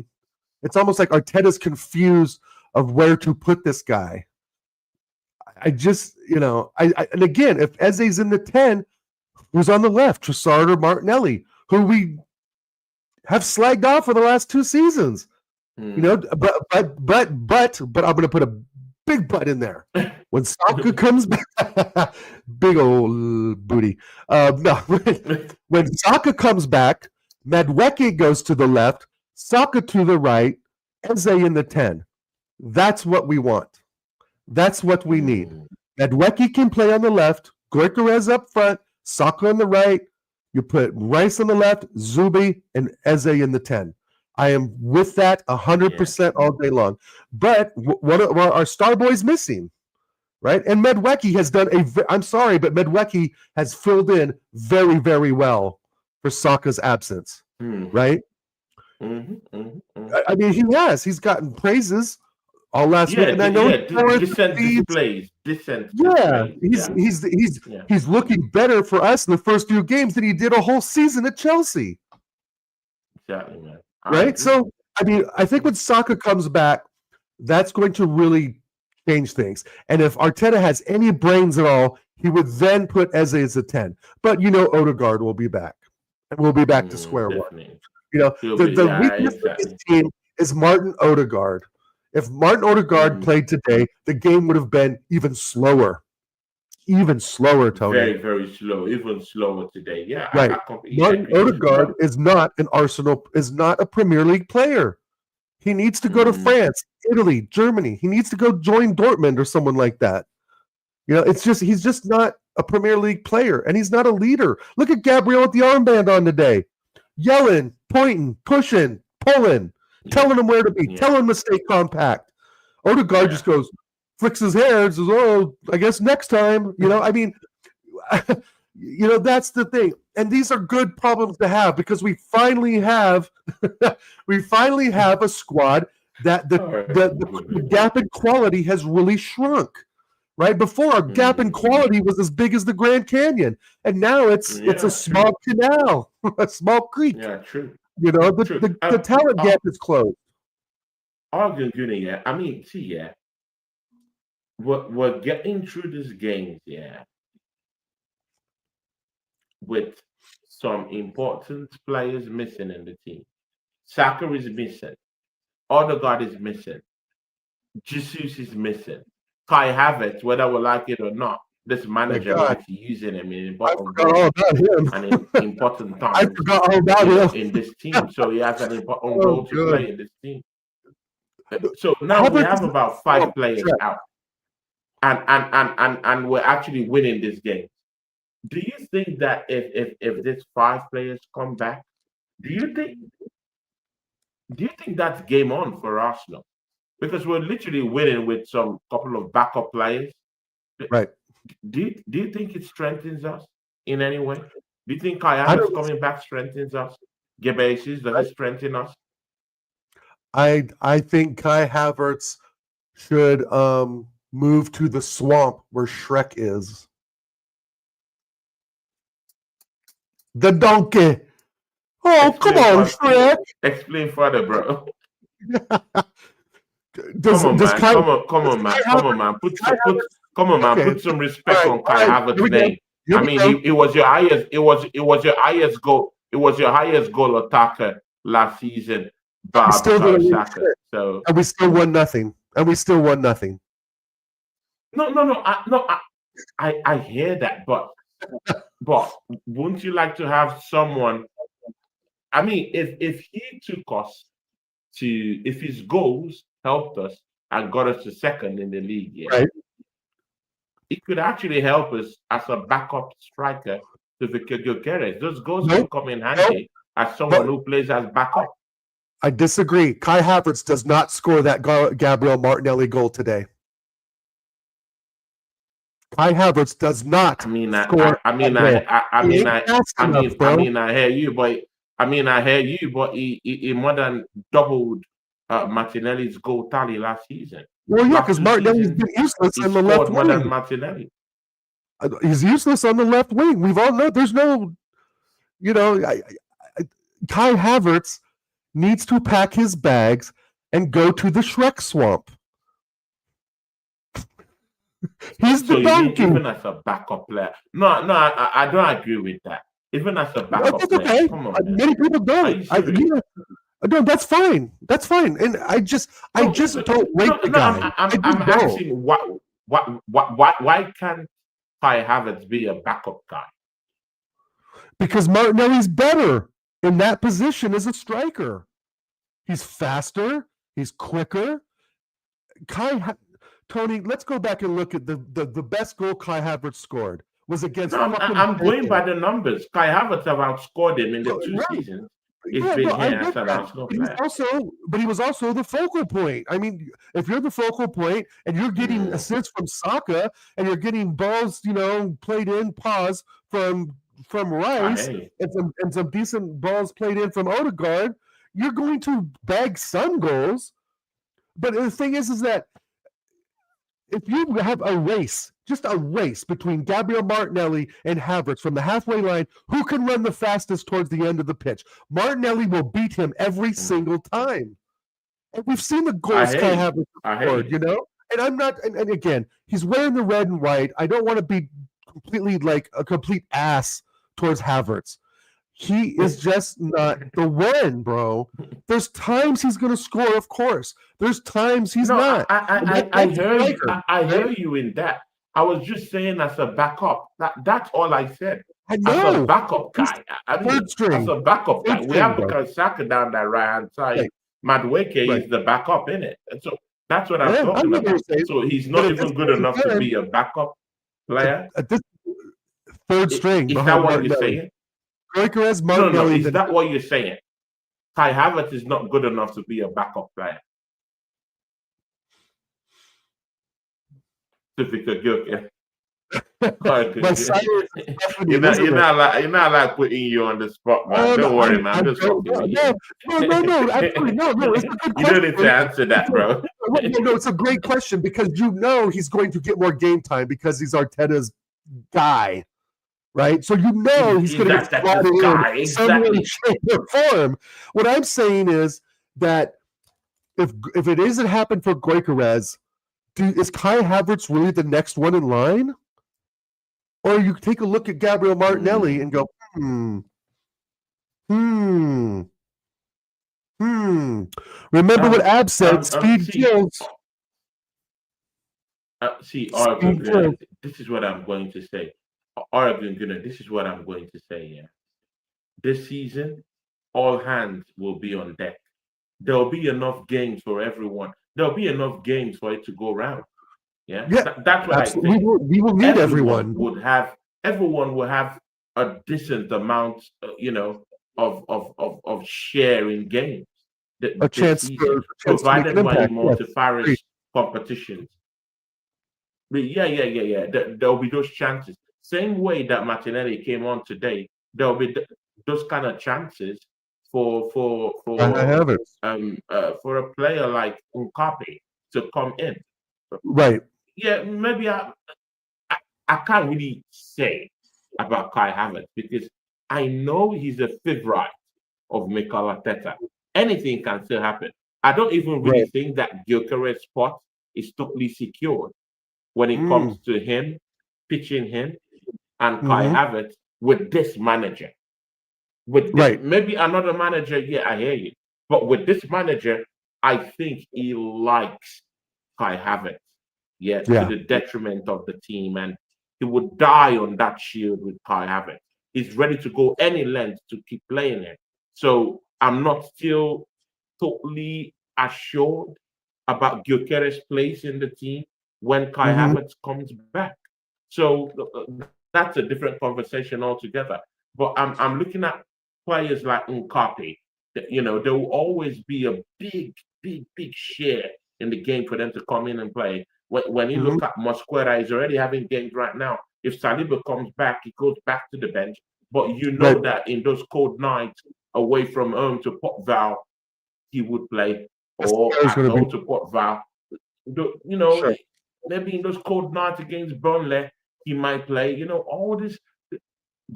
It's almost like Arteta's confused of where to put this guy. I just, and again, if Eze's in the 10, who's on the left, Trossard or Martinelli, who we have slagged off for the last 2 seasons. Mm. But I'm going to put a big but in there. When Saka comes back, big old booty. No, when Saka comes back, Madueke goes to the left, Saka to the right, Eze in the 10. That's what we want. That's what we need. Mm. Madueke can play on the left, Gyökeres up front, Saka on the right. You put Rice on the left, Zubi, and Eze in the 10. I am with that 100% all day long. But what are our star boys missing? Right? And Madueke has done I'm sorry, but Madueke has filled in very, very well for Saka's absence. Mm. Right? Mm-hmm, mm-hmm, mm-hmm. I mean, he has. He's gotten praises all last week, Yeah, and I know he scored some decent feeds. displays, decent Yeah, displays. he's Yeah, he's he's yeah, he's looking better for us in the first few games than he did a whole season at Chelsea, exactly, man. I right? agree. So, I mean, I think Mm. when Saka comes back, that's going to really change things. And if Arteta has any brains at all, he would then put Eze as a 10. But Odegaard will be back. And we'll be back to square one. Definitely. He'll be, The yeah, weakness of this exactly. team is Martin Odegaard. If Martin Odegaard Mm. played today, the game would have been even slower. Even slower, Tony. Very, very slow, even slower today. Yeah, Right. I completely Martin agree. Odegaard But is not a Premier League player. He needs to go to mm, France, Italy, Germany. He needs to go join Dortmund or someone like that. He's just not a Premier League player, and he's not a leader. Look at Gabriel with the armband on today, yelling, pointing, pushing, pulling, yeah, telling him where to be, yeah, telling him to stay compact. Odegaard yeah. just goes, flicks his hair, and says, "Oh, I guess next time." I mean, that's the thing, and these are good problems to have because we finally have, a squad that the All right. the, the gap in quality has really shrunk. Right before, our gap in Mm, quality was as big as the Grand Canyon, and now it's a yeah, true. small canal, a small creek. Yeah, true, The, true. the, the talent gap is closed. Arguing, yeah. I mean, see, yeah. We're getting through this game, yeah, with some important players missing in the team. Saka is missing. Odegaard is missing. Jesus is missing. Kai Havertz, whether we like it or not, this My manager God, likes using him in I important forgot all roles about and him. in important I times, forgot all about in him. this team. So he has an important Oh, role to good. play in this team. So now we Havertz have is about oh, five players Shrek. out, and we're actually winning this game. Do you think that if these five players come back, do you think that's game on for Arsenal? Because we're literally winning with some couple of backup players. Right. Do you think it strengthens us in any way? Do you think Kai I Havertz don't. coming back strengthens us? Gebesis, does it strengthen us? I think Kai Havertz should move to the swamp where Shrek is. The donkey. Oh, come Explain on, further. Shrek. Explain further, bro. Does Come on, does man. Kai Come on, does Kai Come on, Havertz man. Kai Havertz Come on, man. okay. Put some All respect right, on all Kai right. Here Havertz's we go. name. Here I we mean, go. it was your highest. It was your highest goal. It was your highest goal attacker last season, We by still Bukayo didn't win Saka. shit. So And we still won nothing. And we still won nothing. no, no, no, no. I hear that, but wouldn't you like to have someone? I mean, if he took us if his goals helped us and got us to second in the league, yeah, Right. it could actually help us as a backup striker to Vicar Gyökeres. Those goals Nope. can come in Nope. handy as someone But who plays as backup. I disagree. Kai Havertz does not score that Gabriel Martinelli goal today. Kai Havertz does not I mean, score that goal. He ain't fast enough, bro. I hear you, but he more than doubled Martinelli's goal tally last season. Well, yeah, Last because two Martinelli's seasons, been useless he on the left scored more than wing. Martinelli. He's useless on the left wing. We've all known. There's no, you know, Kai Havertz needs to pack his bags and go to the Shrek swamp. He's So the you mean donkey. even as a backup player? No, no, I don't agree with that. Even as a backup That's player, okay. come on, man. Many people Are don't. you serious? No, that's fine. That's fine. And I just No, don't rate the guy. I I'm just don't. asking why can't Kai Havertz be a backup guy? Because Martinelli's better in that position as a striker. He's faster. He's quicker. Tony, let's go back and look at the best goal Kai Havertz scored was against No, fucking I'm going by Porto. the numbers. Kai Havertz have outscored him in the two Right. seasons he's Yeah, been no, I here as get an that. Arsenal But player. he was also the focal point. I mean, if you're the focal point and you're getting Mm, assists from Saka and you're getting balls, played in pause from I Rice hear you. and some decent balls played in from Odegaard, you're going to bag some goals. But the thing is that if you have a race, just a race between Gabriel Martinelli and Havertz from the halfway line, who can run the fastest towards the end of the pitch? Martinelli will beat him every single time. And we've seen the goals Kai Havertz scored, you know? And I'm not, and again, he's wearing the red and white. I don't want to be completely like a complete ass towards Havertz. He is just not the one, bro. There's times he's going to score, of course. There's times he's not. I hear you in that. I was just saying as a backup. That's all I said. I know. As a backup guy. As a backup guy. We have Saka down that right-hand side. Right. Madueke is the backup in it. And so that's what I'm talking about. So he's not even good enough to be a backup player. At this third string. Is that what you're saying? No. Is that what you're saying? Kai Havertz is not good enough to be a backup player. Typical joke, yeah. You're not like putting you on the spot, man. Don't worry, man. I'm just talking to you. No, absolutely no. It's a good question. You don't need to answer that, bro. No, it's a great question because you know he's going to get more game time because he's Arteta's guy. Right, so you know he's going to get slotted in some way, shape, or form. What I'm saying is that if it doesn't happen for Gyökeres, is Kai Havertz really the next one in line? Or you take a look at Gabriel Martinelli and go, Remember what Ab said? Speed kills. This is what I'm going to say. This is what I'm going to say. Yeah, this season, all hands will be on deck. There'll be enough games for everyone. There'll be enough games for it to go round. Yeah, that's what absolutely. I think. We will need everyone. Everyone will have a decent amount, of share in games. A chance provided by multifarious competitions. But yeah. There'll be those chances. Same way that Martinelli came on today, there'll be those kind of chances for a player like Nkapi to come in. Right. Yeah, maybe I can't really say about Kai Havertz because I know he's a favorite of Mikel Arteta. Anything can still happen. I don't even really think that Gyökeres' spot is totally secured when it comes to him pitching him and Kai Havertz with this manager. Maybe another manager, I hear you. But with this manager, I think he likes Kai Havertz. To the detriment of the team. And he would die on that shield with Kai Havertz. He's ready to go any length to keep playing it. So I'm not still totally assured about Gyökeres' place in the team when Kai Havertz comes back. So that's a different conversation altogether. But I'm looking at players like Nkapi. There will always be a big share in the game for them to come in and play. When you look at Mosquera, he's already having games right now. If Saliba comes back, he goes back to the bench. But that in those cold nights away from home to Port Vale, he would play. Or at home to Port Vale. Maybe in those cold nights against Burnley, he might play. All this,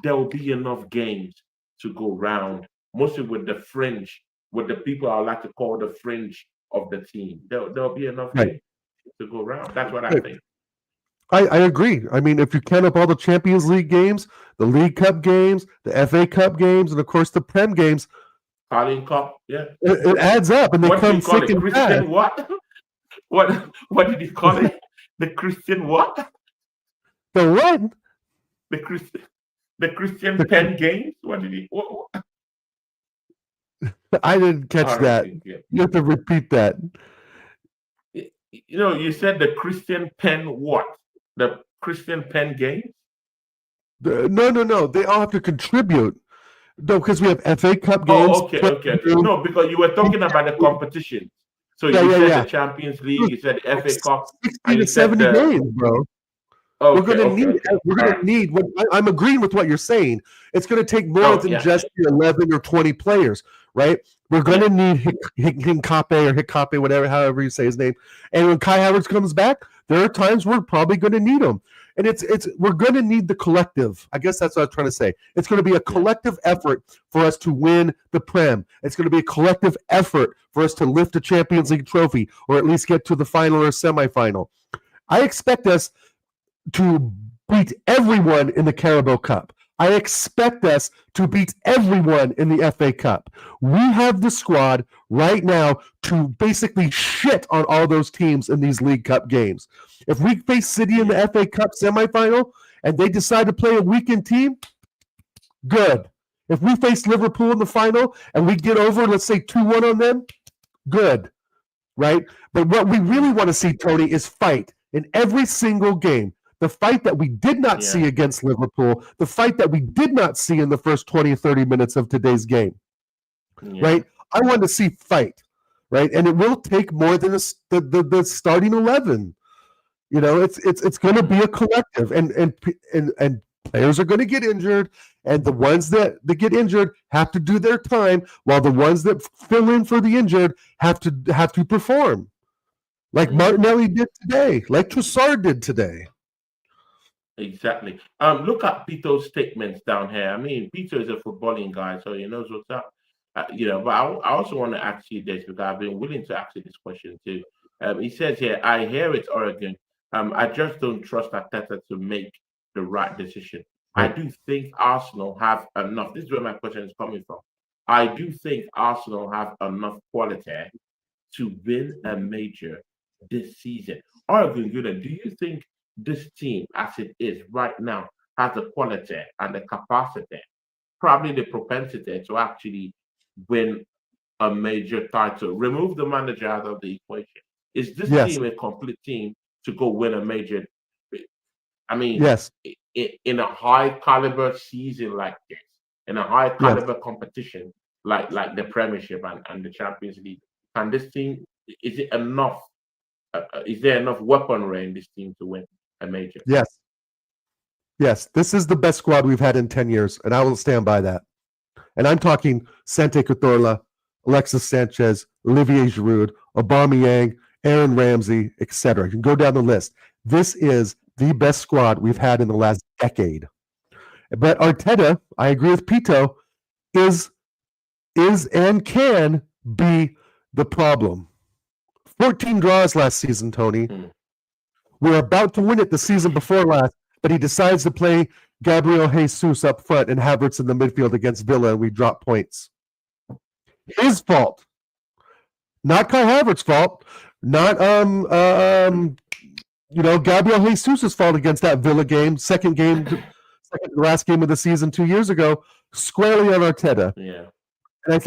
there will be enough games to go round, mostly with the fringe, with the people I like to call the fringe of the team. There'll be enough games to go around. That's what I think. I agree. I mean, if you count up all the Champions League games, the League Cup games, the FA Cup games, and of course the Prem games, Carling Cup, it adds up, and they come thick and fast. What did he call it? The Christian what? The what? The Christian Pen games. What did he? What? I didn't catch that. You have to repeat that. You said the Christian Pen what? The Christian Pen games? No. They all have to contribute. No, because we have FA Cup games. Oh, okay. No, because you were talking about the competition. So you said the Champions League, you said the FA Cup. 60 to 70 games, bro. We're going to need what I'm agreeing with what you're saying. It's going to take more than just 11 or 20 players. right? We're going to need Hincape, whatever, however you say his name. And when Kai Havertz comes back, there are times we're probably going to need him. And we're going to need the collective. I guess that's what I'm trying to say. It's going to be a collective effort for us to win the Prem. It's going to be a collective effort for us to lift a Champions League trophy or at least get to the final or semifinal. I expect us to beat everyone in the Carabao Cup. I expect us to beat everyone in the FA Cup. We have the squad right now to basically shit on all those teams in these League Cup games. If we face City in the FA Cup semifinal and they decide to play a weakened team, good. If we face Liverpool in the final and we get over, let's say 2-1 on them, good. Right? But what we really want to see, Tony, is fight in every single game. The fight that we did not see against Liverpool, the fight that we did not see in the first 20 or 30 minutes of today's game, right? I want to see fight, right? And it will take more than the starting 11. You know, it's going to be a collective, and players are going to get injured, and the ones that get injured have to do their time, while the ones that fill in for the injured have to perform, like Martinelli did today, like Trossard did today. Exactly. Look at Pito's statements down here. I mean, Pito is a footballing guy, so he knows what's up. But I also want to ask you this because I've been willing to ask you this question too. He says here, I hear it's Oregon. I just don't trust Arteta to make the right decision. I do think Arsenal have enough. This is where my question is coming from. I do think Arsenal have enough quality to win a major this season. Oregon, do you think this team, as it is right now, has the quality and the capacity, probably the propensity to actually win a major title? Remove the manager out of the equation. Is this team a complete team to go win a major? I mean, in a high caliber season like this, in a high caliber competition like the Premiership and the Champions League, can this team, is it enough? Is there enough weaponry in this team to win a major? Yes, this is the best squad we've had in 10 years, and I will stand by that. And I'm talking Sante Cazorla, Alexis Sanchez, Olivier Giroud, Aubameyang, Aaron Ramsey, etc. You can go down the list. This is the best squad we've had in the last decade. But Arteta, I agree with Pito, is and can be the problem. 14 draws last season, Tony. We're about to win it the season before last, but he decides to play Gabriel Jesus up front and Havertz in the midfield against Villa, and we drop points. His fault. Not Kai Havertz's fault. Not Gabriel Jesus' fault against that Villa game, last game of the season 2 years ago, squarely on Arteta. Yeah. And I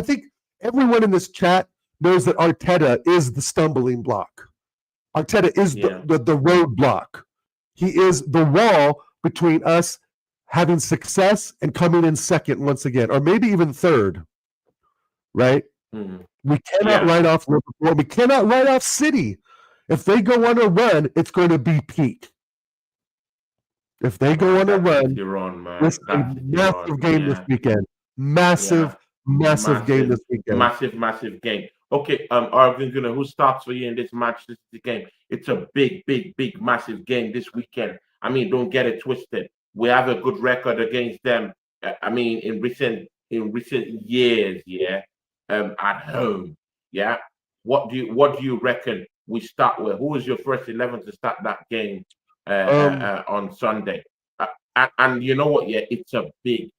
think everyone in this chat knows that Arteta is the stumbling block. Arteta is the roadblock. He is the wall between us having success and coming in second once again, or maybe even third. Right? We cannot write off Liverpool. We cannot write off City. If they go on a run, it's going to be peak. If they go on a run, it's a massive game this weekend. Massive game this weekend. Massive game. Okay, Arvin, who starts for you in this match? This is the game. It's a big, massive game this weekend. I mean, don't get it twisted. We have a good record against them. I mean, in recent years, at home, What do you reckon we start with? Who is your first 11 to start that game on Sunday? And you know what? It's a big,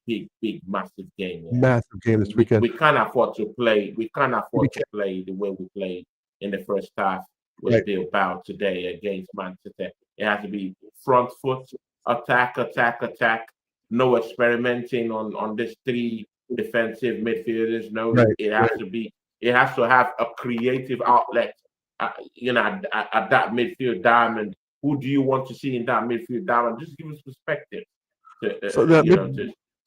massive game. Massive game this weekend. We can't afford to play. We can't afford to play the way we played in the first half with Bilbao today against Man City. It has to be front foot, attack. No experimenting on these three defensive midfielders. No, it has to be. It has to have a creative outlet. At that midfield diamond. Who do you want to see in that midfield diamond? Just give us perspective. To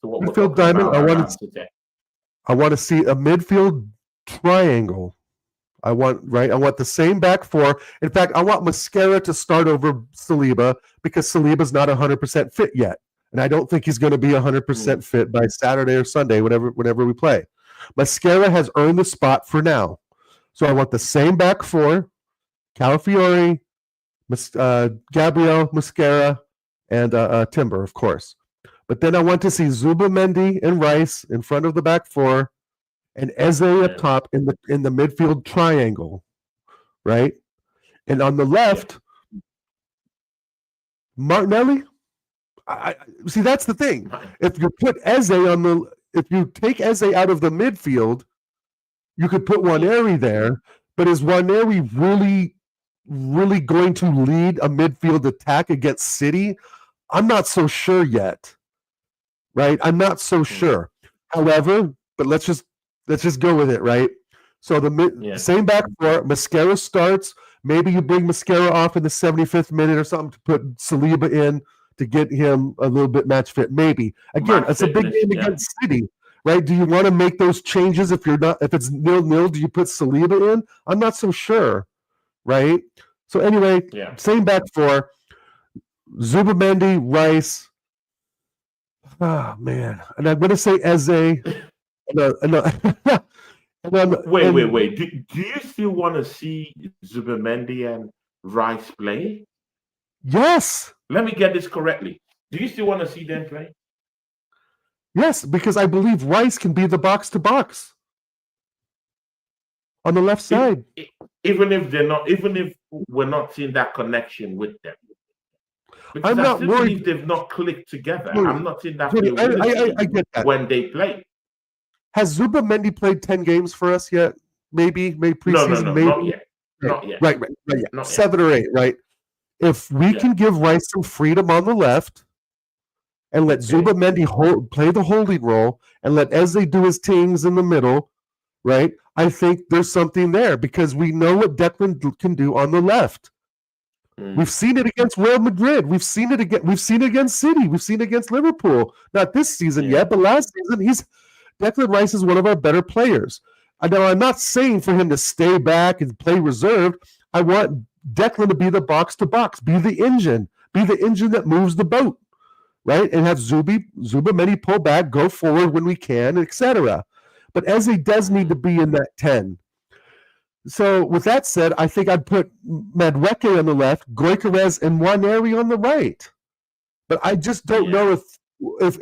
what midfield diamond, I want to see a midfield triangle. I want the same back four. In fact, I want Mascara to start over Saliba because Saliba's not 100% fit yet, and I don't think he's going to be 100% fit by Saturday or Sunday, whenever we play. Mascara has earned the spot for now. So I want the same back four: Calafiore, Gabriel, Mascara, and Timber, of course. But then I want to see Zubamendi and Rice in front of the back four, and Eze up top in the midfield triangle, right? And on the left, Martinelli. I see, that's the thing. If you put Eze if you take Eze out of the midfield, you could put Nwaneri there. But is Nwaneri really going to lead a midfield attack against City? I'm not so sure yet. Right? I'm not so sure. However, but let's just go with it, right? So the same back four, Mascara starts. Maybe you bring Mascara off in the 75th minute or something to put Saliba in to get him a little bit match fit. Maybe. Again, it's a big game against City, right? Do you want to make those changes if it's 0-0? Do you put Saliba in? I'm not so sure, right? So anyway, same back four, Zubamendi, Rice. Oh man, and I'm going to say Eze. Wait. Do you still want to see Zubamendi and Rice play? Yes. Let me get this correctly. Do you still want to see them play? Yes, because I believe Rice can be the box to box on the left side. Even if we're not seeing that connection with them. Because I'm not worried. Believe they've not clicked together. I'm not seeing that. I get that when they play. Has Zubamendi played 10 games for us yet? Maybe preseason. No, maybe not yet. Not yet. Right. Not 7 or 8, right? If we can give Rice some freedom on the left and let Zubamendi play the holding role and let Eze do his things in the middle, right? I think there's something there because we know what Declan can do on the left. We've seen it against Real Madrid. We've seen it against City. We've seen it against Liverpool. Not this season yet, but last season Declan Rice is one of our better players. Now, I'm not saying for him to stay back and play reserved. I want Declan to be the box to box, be the engine that moves the boat, right? And have Zubamendi pull back, go forward when we can, etc. But Eze does need to be in that 10. So with that said, I think I'd put Madueke on the left, Gyökeres and Nwaneri on the right. But I just don't know if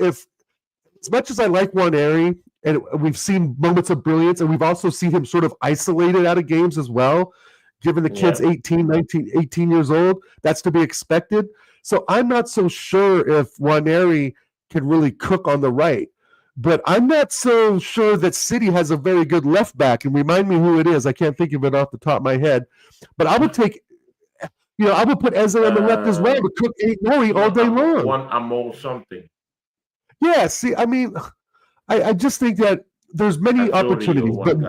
as much as I like Nwaneri, and we've seen moments of brilliance, and we've also seen him sort of isolated out of games as well, given the kid's 18 years old, that's to be expected. So I'm not so sure if Nwaneri can really cook on the right. But I'm not so sure that City has a very good left back. And remind me who it is. I can't think of it off the top of my head. But I would I would put Eze on the left as well to cook Nori all day long. One Amo something. Yeah, see, I mean, I just think that there's many opportunities. But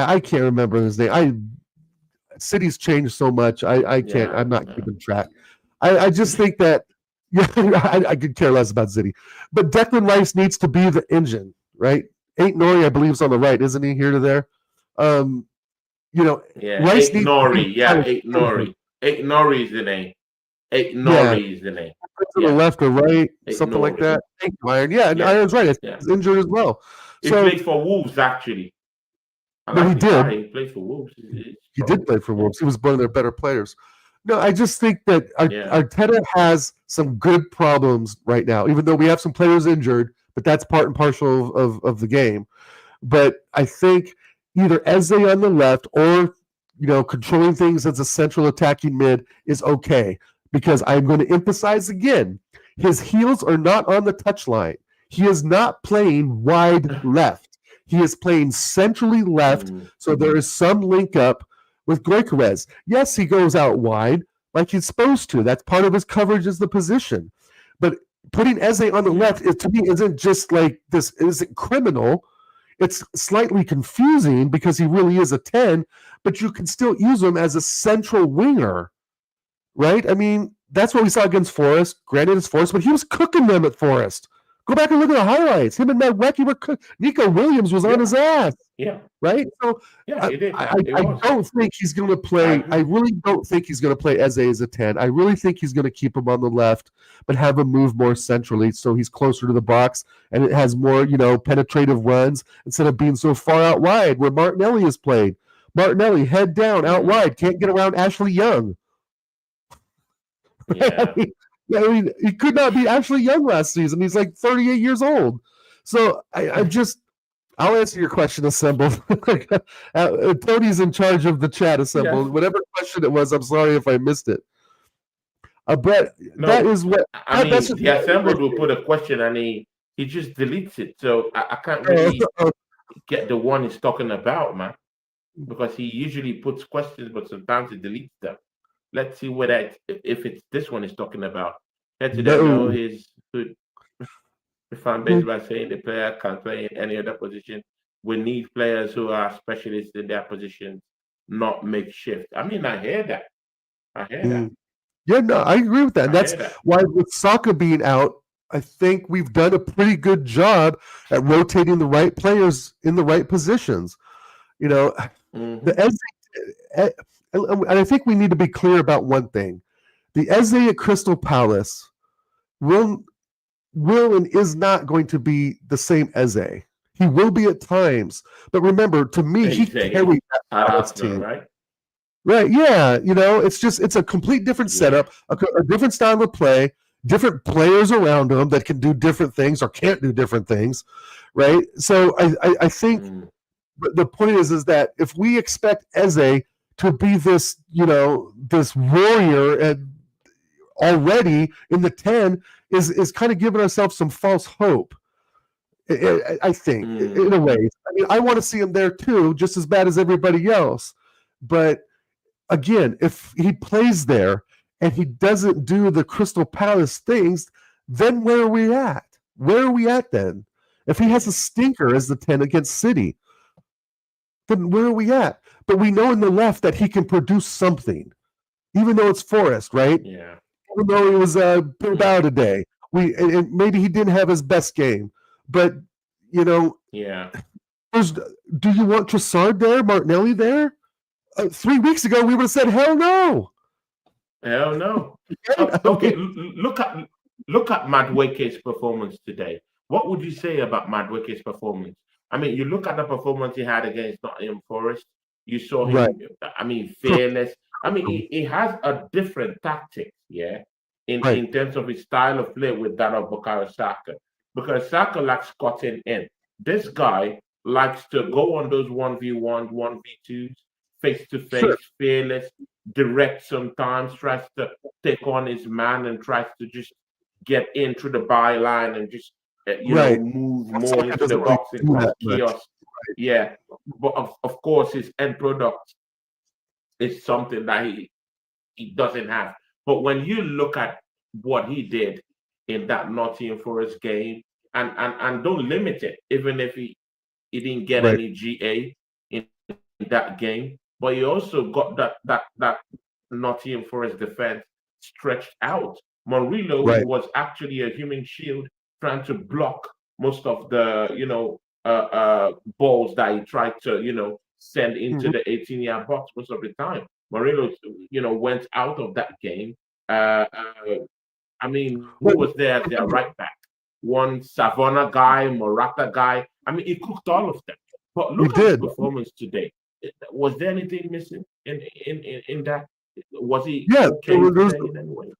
I can't remember his name. City's changed so much. I'm not keeping track. I just think that I could care less about City. But Declan Rice needs to be the engine, right? Nori, I believe, is on the right, isn't he? Here to there. Rice needs Nori. Nori is the name. Nori is the name. To the left or right, something like that. Iron. And Iron's right. He's injured as well. He played for Wolves, actually. He did. He played for Wolves. He did play for Wolves. He was one of their better players. No, I just think that Arteta has some good problems right now, even though we have some players injured, but that's part and parcel of the game. But I think either Eze on the left or, controlling things as a central attacking mid is okay, because I'm going to emphasize again, his heels are not on the touchline. He is not playing wide left. He is playing centrally left, so there is some link up with Gyökeres. Yes, he goes out wide like he's supposed to. That's part of his coverage is the position. But putting Eze on the left, to me, isn't just like this, isn't criminal. It's slightly confusing because he really is a 10, but you can still use him as a central winger, right? I mean, that's what we saw against Forest. Granted, it's Forest, but he was cooking them at Forest. Go back and look at the highlights. Him and Madwecki were. Nico Williams was on his ass. Yeah. Right. So Yeah, it did. I It was. don't think he's going to play. I really don't think he's going to play Eze as a 10. I really think he's going to keep him on the left, but have him move more centrally so he's closer to the box and it has more, penetrative runs instead of being so far out wide where Martinelli has played. Martinelli, head down, out wide, can't get around Ashley Young. Yeah. I mean, he could not be Ashley Young last season. He's like 38 years old. So I'll answer your question, Assemble. Tony's in charge of the chat, Assemble. Yes. Whatever question it was, I'm sorry if I missed it. But No, that is what I mean. The Assembled will put a question and he just deletes it. So I can't really get the one he's talking about, man. Because he usually puts questions, but sometimes he deletes them. Let's see if it's this one he's talking about. Head to know his good. The fan base by saying the player can play in any other position. We need players who are specialists in their positions, not makeshift. I mean, I hear that. Yeah, no, I agree with that. And that's why with Saka being out, I think we've done a pretty good job at rotating the right players in the right positions. The Eze, and I think we need to be clear about one thing. The Eze at Crystal Palace will and is not going to be the same Eze. He will be at times. But remember, to me, he carried that Palace team. Right? Right, yeah. It's a complete different setup, a different style of play, different players around him that can do different things or can't do different things, right? So I think the point is that if we expect Eze to be this, this warrior and already in the 10 is kind of giving ourselves some false hope. I think, in a way. I mean, I want to see him there too, just as bad as everybody else. But again, if he plays there and he doesn't do the Crystal Palace things, then where are we at? Where are we at then? If he has a stinker as the 10 against City, then where are we at? But we know in the left that he can produce something, even though it's Forest, right? Yeah. Even though he was Bilbao today. And maybe he didn't have his best game. But, yeah. Do you want Trossard there, Martinelli there? 3 weeks ago, we would have said, hell no. Hell no. Okay, look at Madueke's performance today. What would you say about Madueke's performance? I mean, you look at the performance he had against Nottingham Forest. You saw him, fearless. I mean, he has a different tactic, in terms of his style of play with that of Bukayo Saka. Because Saka likes cutting in. This guy likes to go on those 1v1s, 1v2s, face-to-face, fearless, direct sometimes, tries to take on his man and tries to just get in through the byline and just, move more into the box and cause chaos. Yeah, but of course, his end product is something that he doesn't have. But when you look at what he did in that Nottingham Forest game, and don't limit it, even if he didn't get any GA in that game, but he also got that Nottingham Forest defense stretched out. Murillo was actually a human shield trying to block most of the balls that he tried to send into the 18-yard box most of the time. Murillo went out of that game. I mean, who was there as their right back? One Savona guy, Morata guy. I mean, he cooked all of them. But look at his performance today. Was there anything missing in that? Was he okay in any way?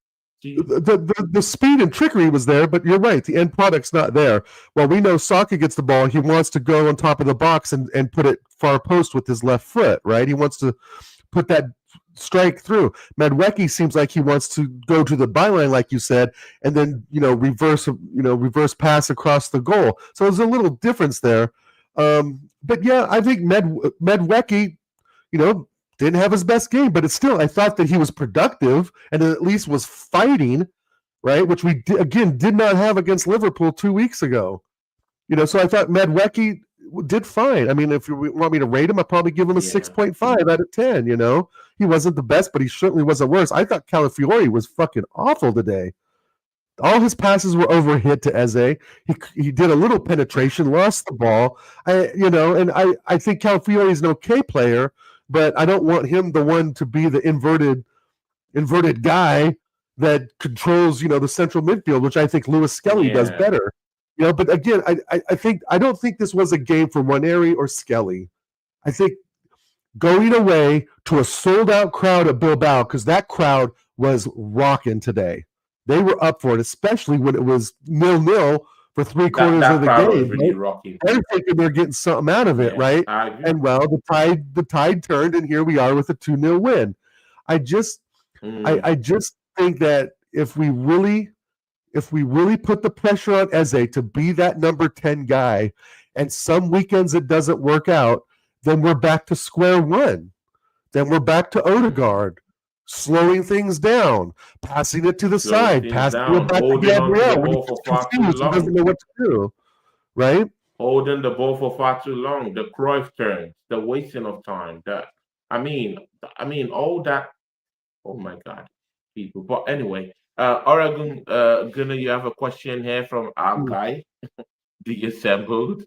The speed and trickery was there, but you're right. The end product's not there. Well, we know Saka gets the ball. He wants to go on top of the box and put it far post with his left foot, right? He wants to put that strike through. Madueke seems like he wants to go to the byline, like you said, and then reverse pass across the goal. So there's a little difference there. But yeah, I think Madueke, didn't have his best game, but it's still, I thought that he was productive and at least was fighting, right? Which we did not have against Liverpool 2 weeks ago. So I thought Madueke did fine. I mean, if you want me to rate him, I'd probably give him a 6.5 out of 10. He wasn't the best, but he certainly wasn't worse. I thought Calafiori was fucking awful today. All his passes were overhit to Eze. He did a little penetration, lost the ball. I think Calafiore is an okay player, but I don't want him the one to be the inverted guy that controls, the central midfield, which I think Lewis Skelly does Yeah. better. But again, I don't think this was a game for Waneri or Skelly. I think going away to a sold out crowd at Bilbao, because that crowd was rocking today. They were up for it, especially when it was 0-0 for three-quarters That of the crowd was game. really Right? rocking. They're thinking they're getting something out of it, Yeah, right? I agree. And well, the tide turned, and here we are with a 2-0 win. I just think that if we really put the pressure on Eze to be that number 10 guy, and some weekends it doesn't work out, then we're back to square one. Then we're back to Odegaard, slowing things down, passing it to the side, passing it back to holding on to the Gabriel when ball he's for far too confused, he doesn't long. know what to do, right? Holding the ball for far too long. The Cruyff turns, the wasting of time. I mean, all that. Oh my God, people. But anyway, Oregon, Gunnar, you have a question here from our guy, the assembled,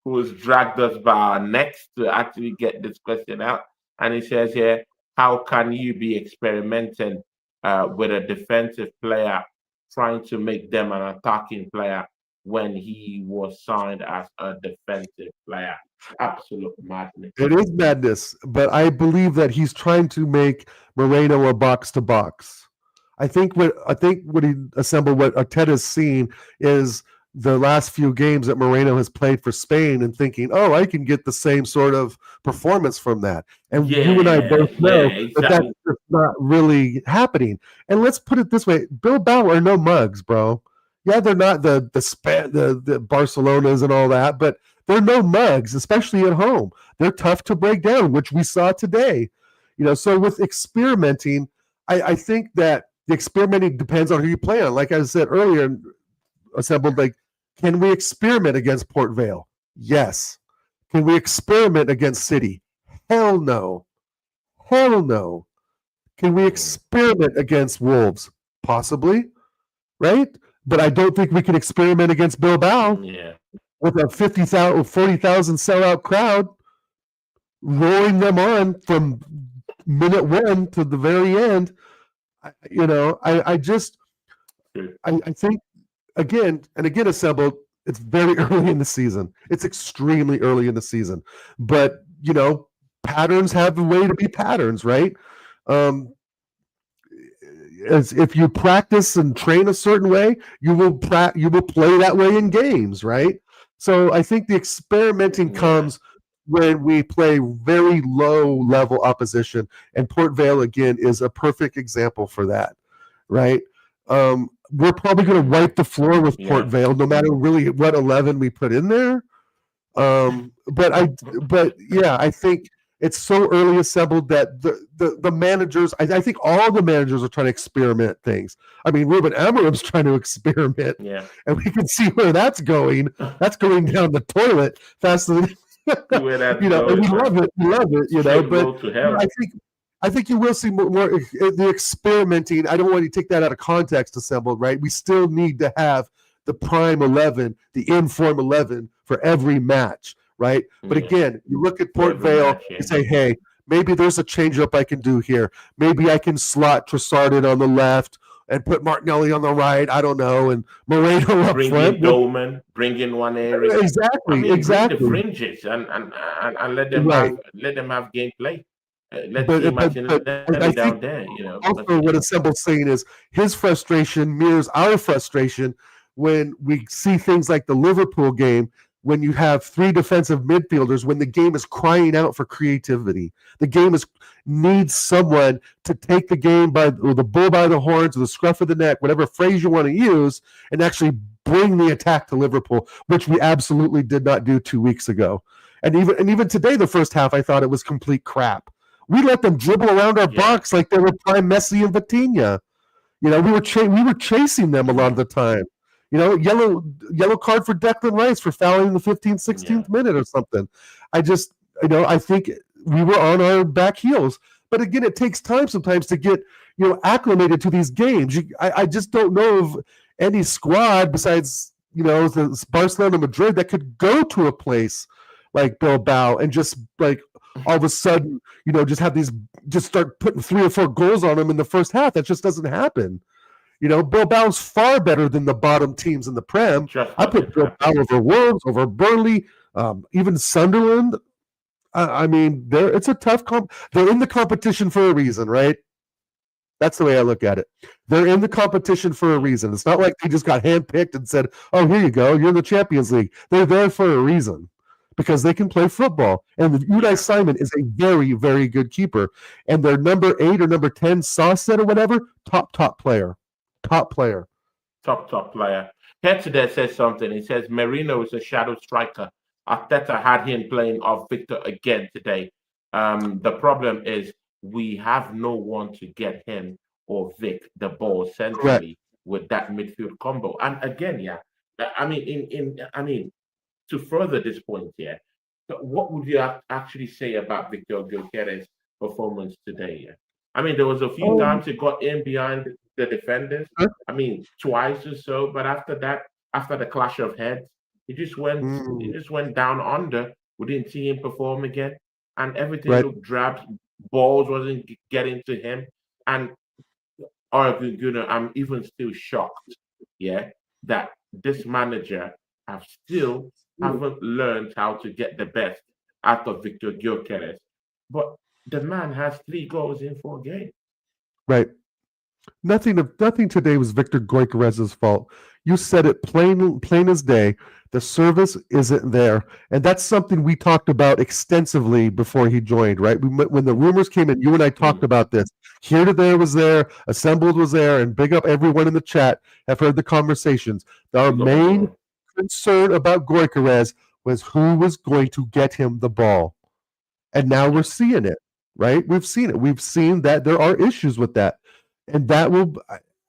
who has dragged us by our necks to actually get this question out. And he says here, how can you be experimenting with a defensive player trying to make them an attacking player when he was signed as a defensive player? Absolute madness. It is madness, but I believe that he's trying to make Moreno a box to box. I think what he assembled, what Arteta's seen is the last few games that Moreno has played for Spain and thinking, oh, I can get the same sort of performance from that. And you and I both know that that's just not really happening. And let's put it this way, Bilbao are no mugs, bro. Yeah, they're not the Barcelonas and all that, but they're no mugs, especially at home. They're tough to break down, which we saw today. So with experimenting, I think that the experimenting depends on who you play on. Like I said earlier, assembled, like, can we experiment against Port Vale? Yes. Can we experiment against City? Hell no. Hell no. Can we experiment against Wolves? Possibly, right? But I don't think we can experiment against Bilbao with a 50,000, 40,000 sellout crowd roaring them on from minute one to the very end. I think again assembled, it's very early in the season. It's extremely early in the season. But, patterns have a way to be patterns, right? As if you practice and train a certain way, you will play that way in games, right? So I think the experimenting comes when we play very low level opposition, and Port Vale again is a perfect example for that, right? We're probably going to wipe the floor with Port Vale, no matter really what 11 we put in there. But I think it's so early assembled that the managers, I think all the managers are trying to experiment things. I mean, Ruben Amorim's trying to experiment, and we can see where that's going. That's going down the toilet faster than and we love it. But I think you will see more the experimenting. I don't want you to take that out of context, assembled, right? We still need to have the prime 11, the inform 11 for every match, right? But again, you look at Port Vale and say, hey, maybe there's a changeup I can do here. Maybe I can slot Trossard in on the left and put Martinelli on the right. I don't know, and Moreno up bring front. In Dolman, bring in one area. Exactly. Bring the fringes and let them have gameplay. Let's see Martinelli down there. Also, what Assemble's saying is his frustration mirrors our frustration when we see things like the Liverpool game, when you have three defensive midfielders, when the game is crying out for creativity. The game needs someone to take the game by the bull by the horns or the scruff of the neck, whatever phrase you want to use, and actually bring the attack to Liverpool, which we absolutely did not do 2 weeks ago. And even today, the first half, I thought it was complete crap. We let them dribble around our box like they were prime Messi and Vitinha. We were chasing them a lot of the time. Yellow card for Declan Rice for fouling in the 15th, 16th minute or something. I think we were on our back heels. But again, it takes time sometimes to get, acclimated to these games. I just don't know of any squad besides the Barcelona, Madrid that could go to a place like Bilbao and just like all of a sudden just have just start putting 3 or 4 goals on them in the first half. That just doesn't happen. Bilbao's far better than the bottom teams in the Prem. I put Bilbao over Wolves, over Burnley, even Sunderland. I mean, it's a tough they're in the competition for a reason, right? That's the way I look at it. They're in the competition for a reason. It's not like they just got handpicked and said, "Oh, here you go, you're in the Champions League." They're there for a reason because they can play football. And Unai Simon is a very, very good keeper. And their number 8 or number 10 Saucet or whatever, top player. Top player. Top player. Petsudet says something. He says Merino is a shadow striker. Arteta had him playing off Victor again today. The problem is we have no one to get him or Vic the ball centrally with that midfield combo. And again, I mean, to further this point here, what would you actually say about Victor Gyökeres' performance today? I mean, there was a few times he got in behind the defenders. I mean, twice or so. But after that, after the clash of heads, he just went down under. We didn't see him perform again, and everything looked drab. Balls wasn't getting to him, and I'm even still shocked, that this manager haven't learned how to get the best out of Victor Gyökeres. But the man has 3 goals in 4 games. Right. Nothing today was Victor Gyökeres' fault. You said it plain as day. The service isn't there. And that's something we talked about extensively before he joined, right? When the rumors came in, you and I talked about this. Here to There was there, Assembled was there, and big up everyone in the chat have heard the conversations. Our main concern about Gyökeres was who was going to get him the ball. And now we're seeing it, right? We've seen it. We've seen that there are issues with that. And that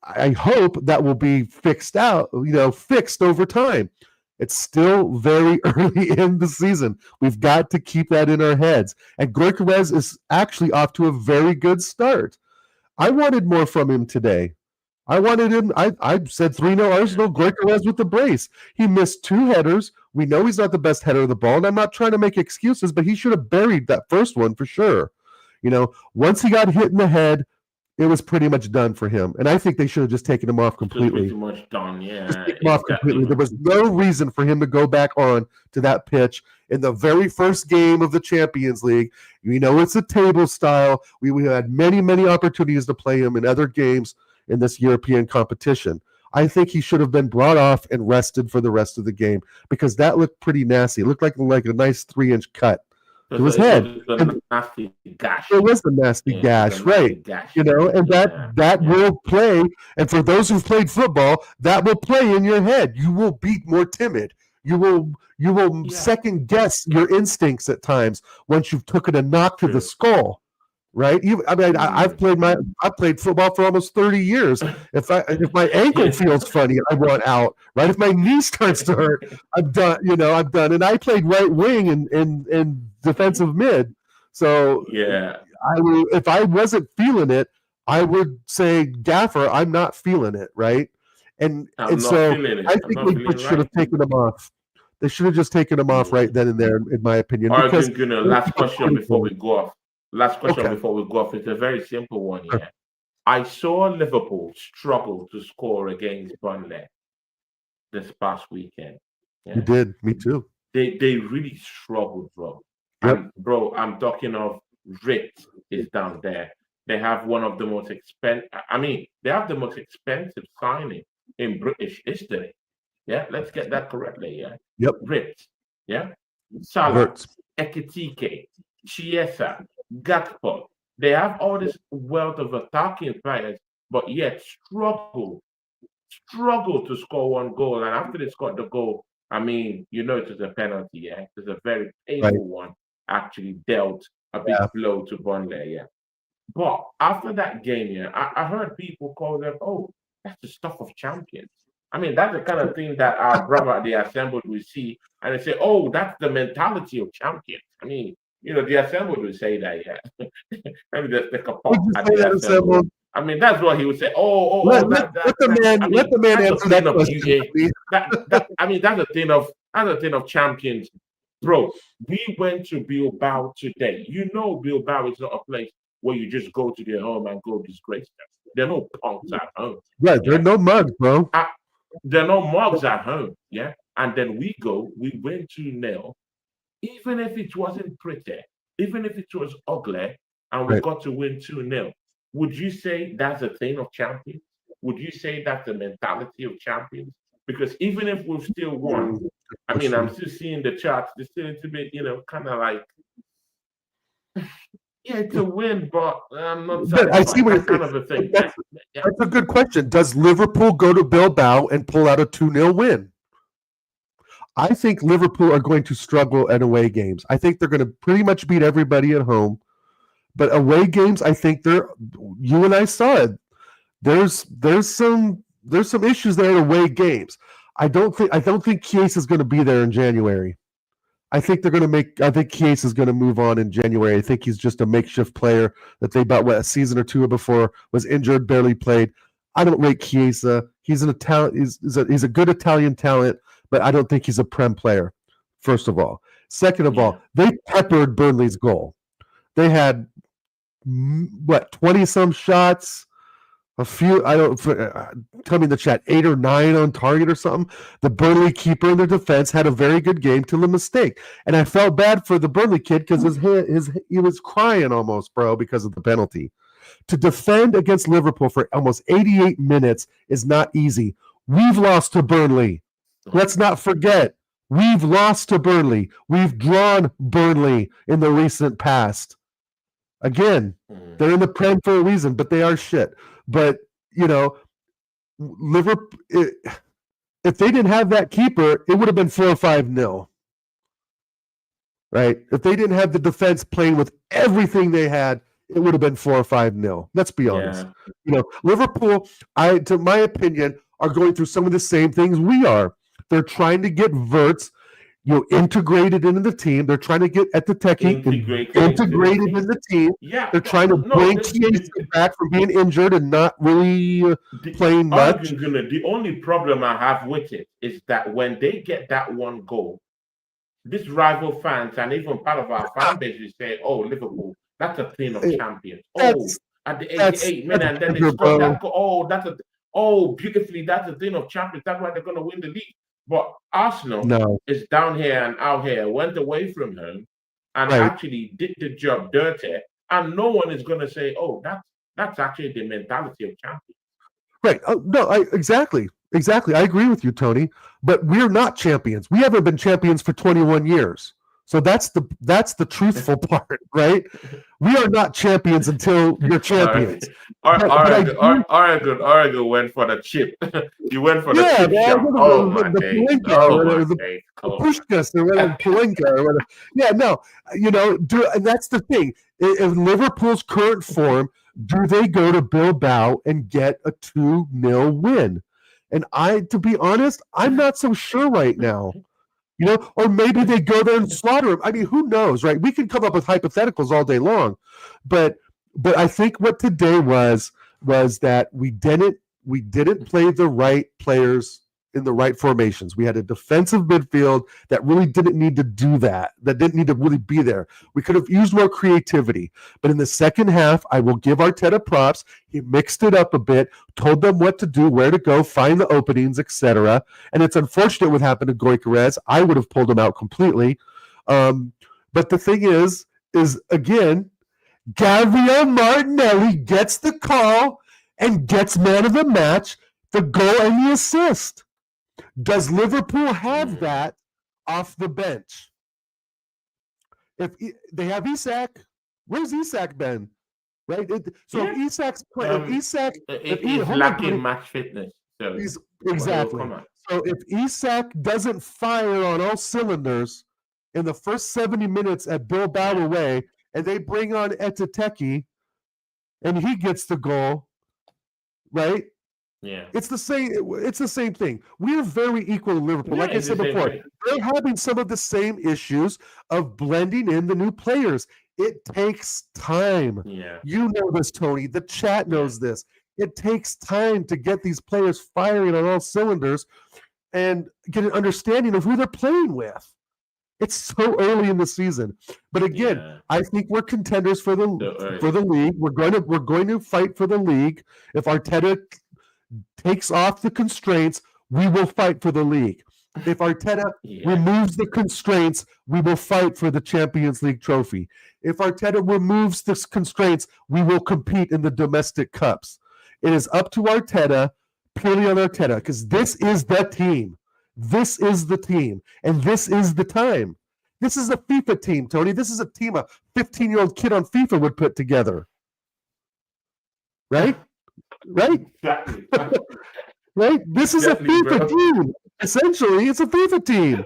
I hope that will be fixed over time. It's still very early in the season. We've got to keep that in our heads. And Gyökeres is actually off to a very good start. I wanted more from him today. I wanted him. I said 3-0 Arsenal, Gyökeres with the brace. He missed 2 headers. We know he's not the best header of the ball, and I'm not trying to make excuses, but he should have buried that first one for sure. Once he got hit in the head, it was pretty much done for him. And I think they should have just taken him off completely. Pretty much done, yeah. Just take him off completely. There was no reason for him to go back on to that pitch in the very first game of the Champions League. It's a table style. We had many, many opportunities to play him in other games in this European competition. I think he should have been brought off and rested for the rest of the game because that looked pretty nasty. It looked like a nice 3-inch cut to his head. It was a nasty gash, right? And that will play. And for those who've played football, that will play in your head. You will be more timid. You will second guess your instincts at times once you've taken a knock to the skull. Right? I've played football for almost 30 years. If my ankle feels funny, I want out. Right? If my knee starts to hurt, I'm done. I'm done. And I played right wing and defensive mid. So if I wasn't feeling it, I would say, Gaffer, I'm not feeling it. Right? And so I think they should have taken them off. They should have just taken them off right then and there, in my opinion. All right, last question before we go off. Before we go off. It's a very simple one here. I saw Liverpool struggle to score against Burnley this past weekend. Yeah? You did. Me too. They really struggled, bro. Yep. And, bro, I'm talking of Ritz is down there. They have one of the most expensive. They have the most expensive signing in British history. Yeah, let's get that correctly. Yeah. Yep. Ritz. Yeah. Salah, Ekitike, Chiesa, Gakpo. They have all this wealth of attacking players, but yet struggle to score one goal. And after they scored the goal, it was a penalty. Yeah, it was a very painful one. Actually, dealt a big blow to Burnley. Yeah, but after that game, I heard people call them, "Oh, that's the stuff of champions." That's the kind of thing that our brother at the Assembled will see, and they say, "Oh, that's the mentality of champions." The Assembled will say that, yeah. Maybe just take a pop at the Assembled. I mean, that's what he would say. Let, let, let the man I let mean, the man that's a answer that thing of question, please. I mean, that's a thing of champions, bro. We went to Bilbao today. You know, Bilbao is not a place where you just go to their home and go disgrace them. There are no punks at home. Right, there are Yeah, no mugs, bro. uh, there are no mugs at home. Yeah, and then we went to nil, even if it wasn't pretty, even if it was ugly, and we Right. got to win 2-0, would you say that's a thing of champions? Would you say that's the mentality of champions? Because even if we've still won, Good I mean, I'm question. still seeing the charts, they're still a little bit, kind of like, yeah, it's a win, but I'm not But I see satisfied. what That you're saying. kind of a But thing. Yeah, yeah. that's a good question. Does Liverpool go to Bilbao and pull out a 2-0 win? I think Liverpool are going to struggle at away games. I think they're going to pretty much beat everybody at home. But away games, I think they're. You and I saw it. There's some issues there at away games. I don't think Chiesa is going to be there in January. I think Chiesa is going to move on in January. I think he's just a makeshift player that they bought a season or two before, was injured, barely played. I don't rate Chiesa. He's an Italian. He's a good Italian talent, but I don't think he's a prem player. First of all, second of Yeah. all, they peppered Burnley's goal. They had what 20 some shots, a few. I don't tell me in the chat 8 or 9 on target or something. The Burnley keeper in their defense had a very good game till a mistake, and I felt bad for the Burnley kid because he was crying almost, bro, because of the penalty. To defend against Liverpool for almost 88 minutes is not easy. We've lost to Burnley. Let's not forget. We've lost to Burnley. We've drawn Burnley in the recent past. Again, they're in the Prem for a reason, but they are shit. But, Liverpool, if they didn't have that keeper, it would have been 4-5-0. Right? If they didn't have the defense playing with everything they had, it would have been 4-5-0. Let's be honest. Liverpool, to my opinion, are going through some of the same things we are. They're trying to get Verts, integrated into the team. They're trying to get at the techie integrated in the team. Yeah, They're trying to bring Chiesa back from being injured and not really playing much. The only problem I have with it is that when they get that one goal, these rival fans and even part of our fan base will say, "Oh, Liverpool, that's a thing of champions." At the 88th minute, and then they score that goal. Beautifully, that's a thing of champions. That's why they're going to win the league. But Arsenal is down here and out here, went away from home and actually did the job dirty. And no one is going to say, "Oh, that's actually the mentality of champions." Right. No, exactly. I agree with you, Tony. But we're not champions. We haven't been champions for 21 years. So that's the truthful part, right? We are not champions until you're champions. Oregon went for the chip. You went for the chip shop. The Pushkas or whatever, Palenka or whatever. Yeah, no, and that's the thing. In Liverpool's current form, do they go to Bilbao and get a 2-0 win? And to be honest, I'm not so sure right now. Or maybe they go there and slaughter him. I mean, who knows, right? We can come up with hypotheticals all day long, but I think what today was that we didn't play the right players in the right formations. We had a defensive midfield that really didn't need to do that. That didn't need to really be there. We could have used more creativity. But in the second half, I will give Arteta props. He mixed it up a bit, told them what to do, where to go, find the openings, etc. And it's unfortunate what happened to Gyökeres. I would have pulled him out completely. But the thing is again, Gabriel Martinelli gets the call and gets man of the match, the goal and the assist. Does Liverpool have that off the bench? If they have Isak, where's Isak been? Right. If Isak's playing, he's lacking match fitness. So exactly. So if Isak doesn't fire on all cylinders in the first 70 minutes at Bilbao away, and they bring on Eteteki, and he gets the goal, right? Yeah, it's the same thing. We're very equal in Liverpool. Like I said before, they're having some of the same issues of blending in the new players. It takes time. Yeah. You know this, Tony. The chat knows this. It takes time to get these players firing on all cylinders and get an understanding of who they're playing with. It's so early in the season. But again, I think we're contenders for the league. We're going to fight for the league. If Arteta takes off the constraints, we will fight for the league. If Arteta removes the constraints, we will fight for the Champions League trophy. If Arteta removes the constraints, we will compete in the domestic cups. It is up to Arteta, purely on Arteta, because this is the team. This is the team, and this is the time. This is a FIFA team, Tony. This is a team a 15-year-old kid on FIFA would put together. Right? Right? Exactly. Right? This is a FIFA team. Essentially, it's a FIFA team.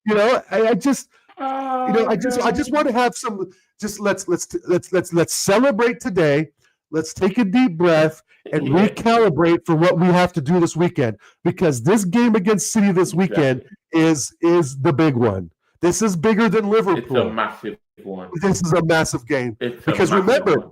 You know, I just want to have some. Just let's celebrate today. Let's take a deep breath and recalibrate for what we have to do this weekend, because this game against City this weekend is the big one. This is bigger than Liverpool. It's a massive one. This is a massive game. Because remember,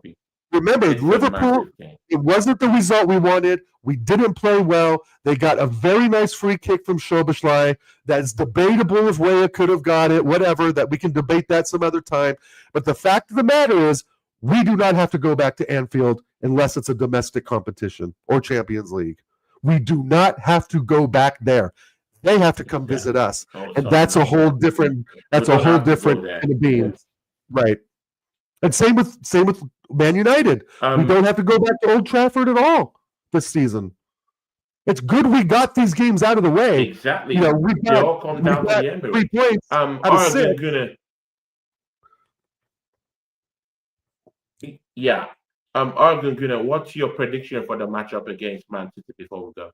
It's Liverpool, it wasn't the result we wanted. We didn't play well. They got a very nice free kick from Szoboszlai. That's debatable if Weah could have got it, whatever, that we can debate that some other time. But the fact of the matter is, we do not have to go back to Anfield unless it's a domestic competition or Champions League. We do not have to go back there. They have to come visit us. And that's a whole different kind of beans. Right. And same with Man United. We don't have to go back to Old Trafford at all this season. It's good we got these games out of the way. Exactly. You know, we all come down to the end. 3 points out of 6. Argun Guna, what's your prediction for the matchup against Man City before we go?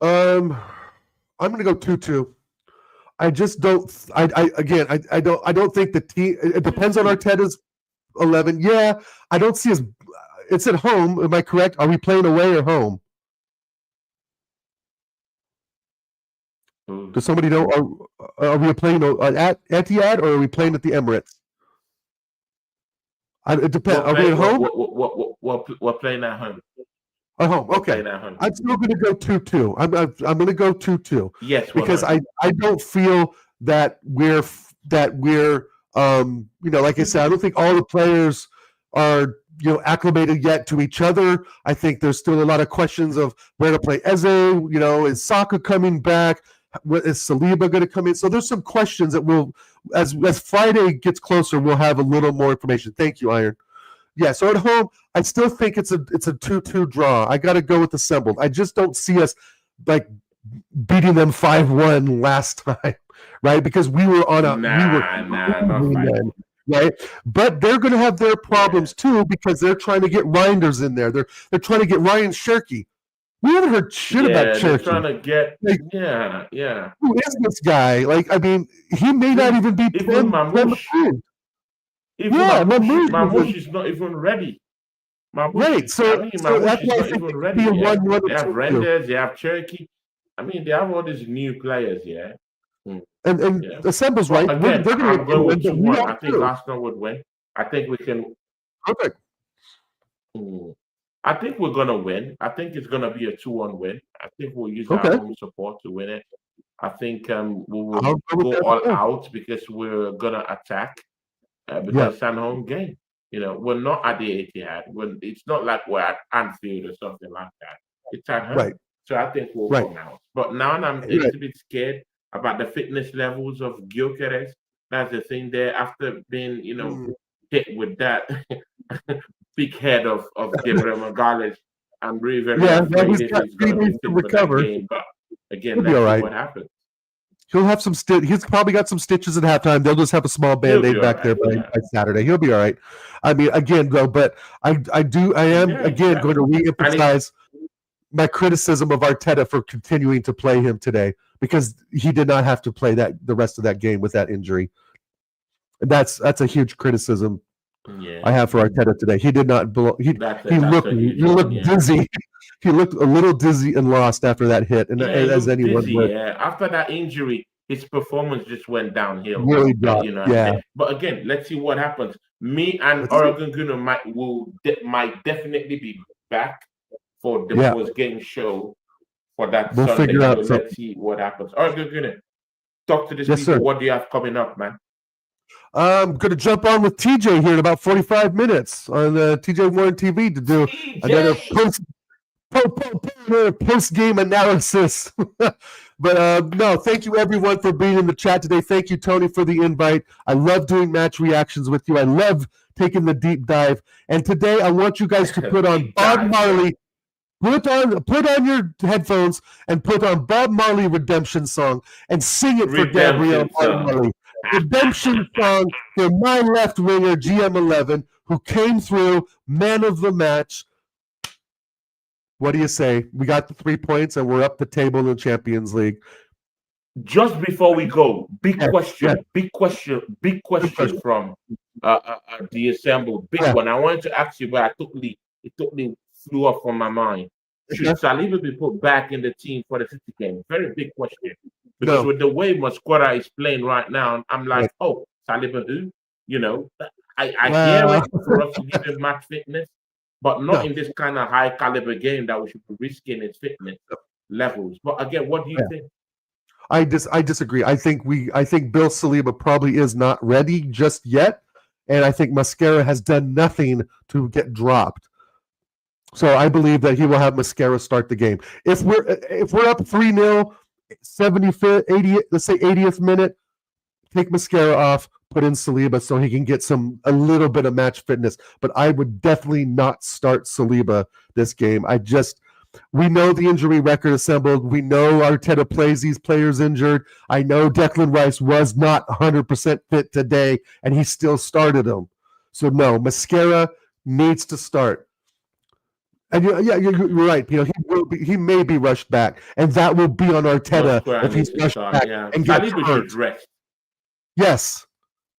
I'm going to go 2-2. I just don't. I don't think the team. It depends on Arteta's 11. Yeah, I don't see us. It's at home. Am I correct? Are we playing away or home? Does somebody know? Are we playing at Etihad or are we playing at the Emirates? It depends. Are we at home? We're playing at home. At home. Okay. I'm still going to go 2-2. I'm going to go 2-2. Yes, because I don't feel that we're like I said, I don't think all the players are acclimated yet to each other. I think there's still a lot of questions of where to play Eze. Is Saka coming back? Is Saliba going to come in? So there's some questions that we'll, as Friday gets closer, we'll have a little more information. Thank you, Iron. Yeah, so at home, I still think it's a 2-2 draw. I got to go with assembled. I just don't see us like beating them 5-1 last time, right? Because we were on a right? But they're going to have their problems too, because they're trying to get Reinders in there. They're trying to get Ryan Cherky. We haven't heard shit about Cherky. They're trying to get Who is this guy? Like, I mean, he may not even be playing. Mamouche is not even ready. Right, so that's why I think even ready. They have Renders, they have Cherky. I mean, they have all these new players, And Assemble's right. Again, they're going to go with 2-1. I think Arsenal would win. I think we can. Perfect. I think we're going to win. I think it's going to be a 2-1 win. I think we'll use our home support to win it. I think we will go all out because we're going to attack because it's an home game. We're not at the Etihad. It's not like we're at Anfield or something like that. It's at home. Right. So I think we'll come out. But now I'm a little bit scared about the fitness levels of Gyökeres. That's the thing there. After being, hit with that big head of Gabriel Magalhaes, I'm really very afraid he's got 3 days to recover. But again, that's right. What happens. He'll have some he's probably got some stitches at halftime. They'll just have a small band-aid back there by Saturday. He'll be all right. I mean, again, though, but I am going to reemphasize my criticism of Arteta for continuing to play him today, because he did not have to play the rest of that game with that injury. And that's a huge criticism I have for Arteta today. He did not he looked dizzy. He looked a little dizzy and lost after that hit, and as anyone would. After that injury, his performance just went downhill. Really dropped. You know, Yeah. but again, let's see what happens. Me and Let's see. Oregon Gunner might definitely be back for the Yeah. post-game show for that We'll Sunday. figure So out let's something. see what happens. Oregon Gunner, talk to these Yes, people. sir. What do you have coming up, man? I'm going to jump on with TJ here in about 45 minutes on TJ Warren TV to do another post-game analysis. But no, thank you everyone for being in the chat today. Thank you, Tony, for the invite. I love doing match reactions with you. I love taking the deep dive. And today I want you guys to put on Bob Marley. Put on your headphones and put on Bob Marley Redemption Song and sing it for Gabrielle Marley. Redemption Song for my left winger, GM11, who came through, man of the match. What do you say? We got the 3 points and we're up the table in the Champions League. Just before we go, big question from the assembled. Big one. I wanted to ask you, but it totally flew off from my mind. Should Saliba be put back in the team for the City game? Very big question. Because with the way Mosquera is playing right now, I'm like, oh, Saliba who? You know, I hear it for us to give him match fitness, but not in this kind of high caliber game that we should be risking his fitness levels. But again, what do you think? I disagree. I think Bill Saliba probably is not ready just yet, and I think Mosquera has done nothing to get dropped. So I believe that he will have Mosquera start the game. If we're up 3-0, 75th, 80th, let's say 80th minute, take Mosquera off, put in Saliba so he can get a little bit of match fitness. But I would definitely not start Saliba this game. We know the injury record assembled. We know Arteta plays these players injured. I know Declan Rice was not 100% fit today, and he still started him. So no, Mosquera needs to start. And you're right. He may be rushed back, and that will be on Arteta if he's rushed back and gets hurt. Rest. Yes.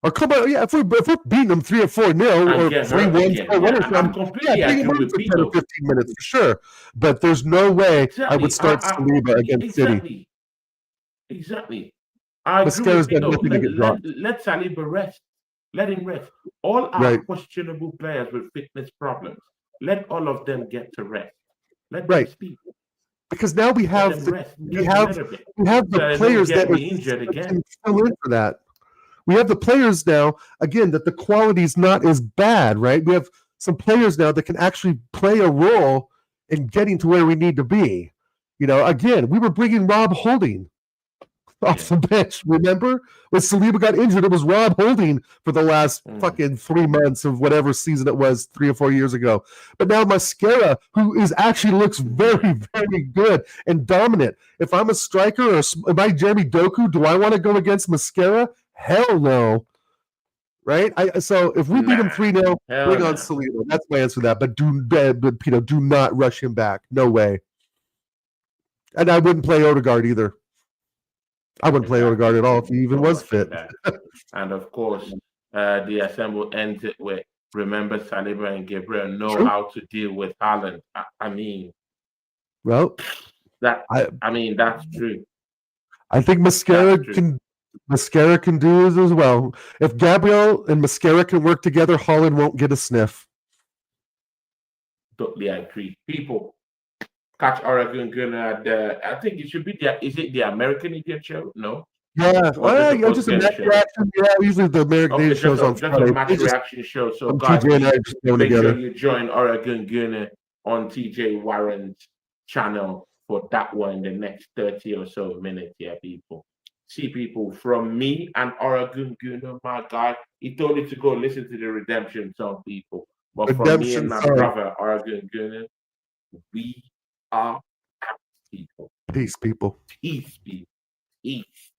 Or come on, if we're beating them 3 or 4-0 or 3-1, I'm completely bring him on for 10 or 15 minutes for sure. But there's no way I would start Saliba against City. Exactly. I agree with let Saliba rest. Let him rest. All our questionable players with fitness problems, let all of them get to rest. Let them speak. Because now we have the players that are injured again. Fill in for that. We have the players now, again, that the quality is not as bad, right? We have some players now that can actually play a role in getting to where we need to be. Again, we were bringing Rob Holding off the bench. Remember? When Saliba got injured, it was Rob Holding for the last fucking 3 months of whatever season it was 3 or 4 years ago. But now Mosquera, who actually looks very, very good and dominant. If I'm a striker or am I Jeremy Doku, do I want to go against Mosquera? Hell no. Right? So if we beat him 3-0, bring on Saliba. That's my answer to that. But do not rush him back. No way. And I wouldn't play Odegaard either. I wouldn't play Odegaard at all if he even was fit. And of course, the assemble ends it with remember Saliba and Gabriel know how to deal with Haaland. That's true. I think Mosquera can do it as well. If Gabriel and Mosquera can work together, Haaland won't get a sniff. Totally agree. People, catch Oregon Gunner at I think it should be is it the American Idiot Show? No. Yeah, just a match reaction. Yeah, usually the American Idiot shows on Friday. Just a match reaction show. So guys, make sure you join Oregon Gunner on TJ Warren's channel for that one in the next 30 or so minutes here, people. See, people, from me and Oregon Gunner, my guy, he told you to go listen to the Redemption Song, people. But from me and my brother, Oregon Gunner, we are people. Peace, people. Peace, people. Peace.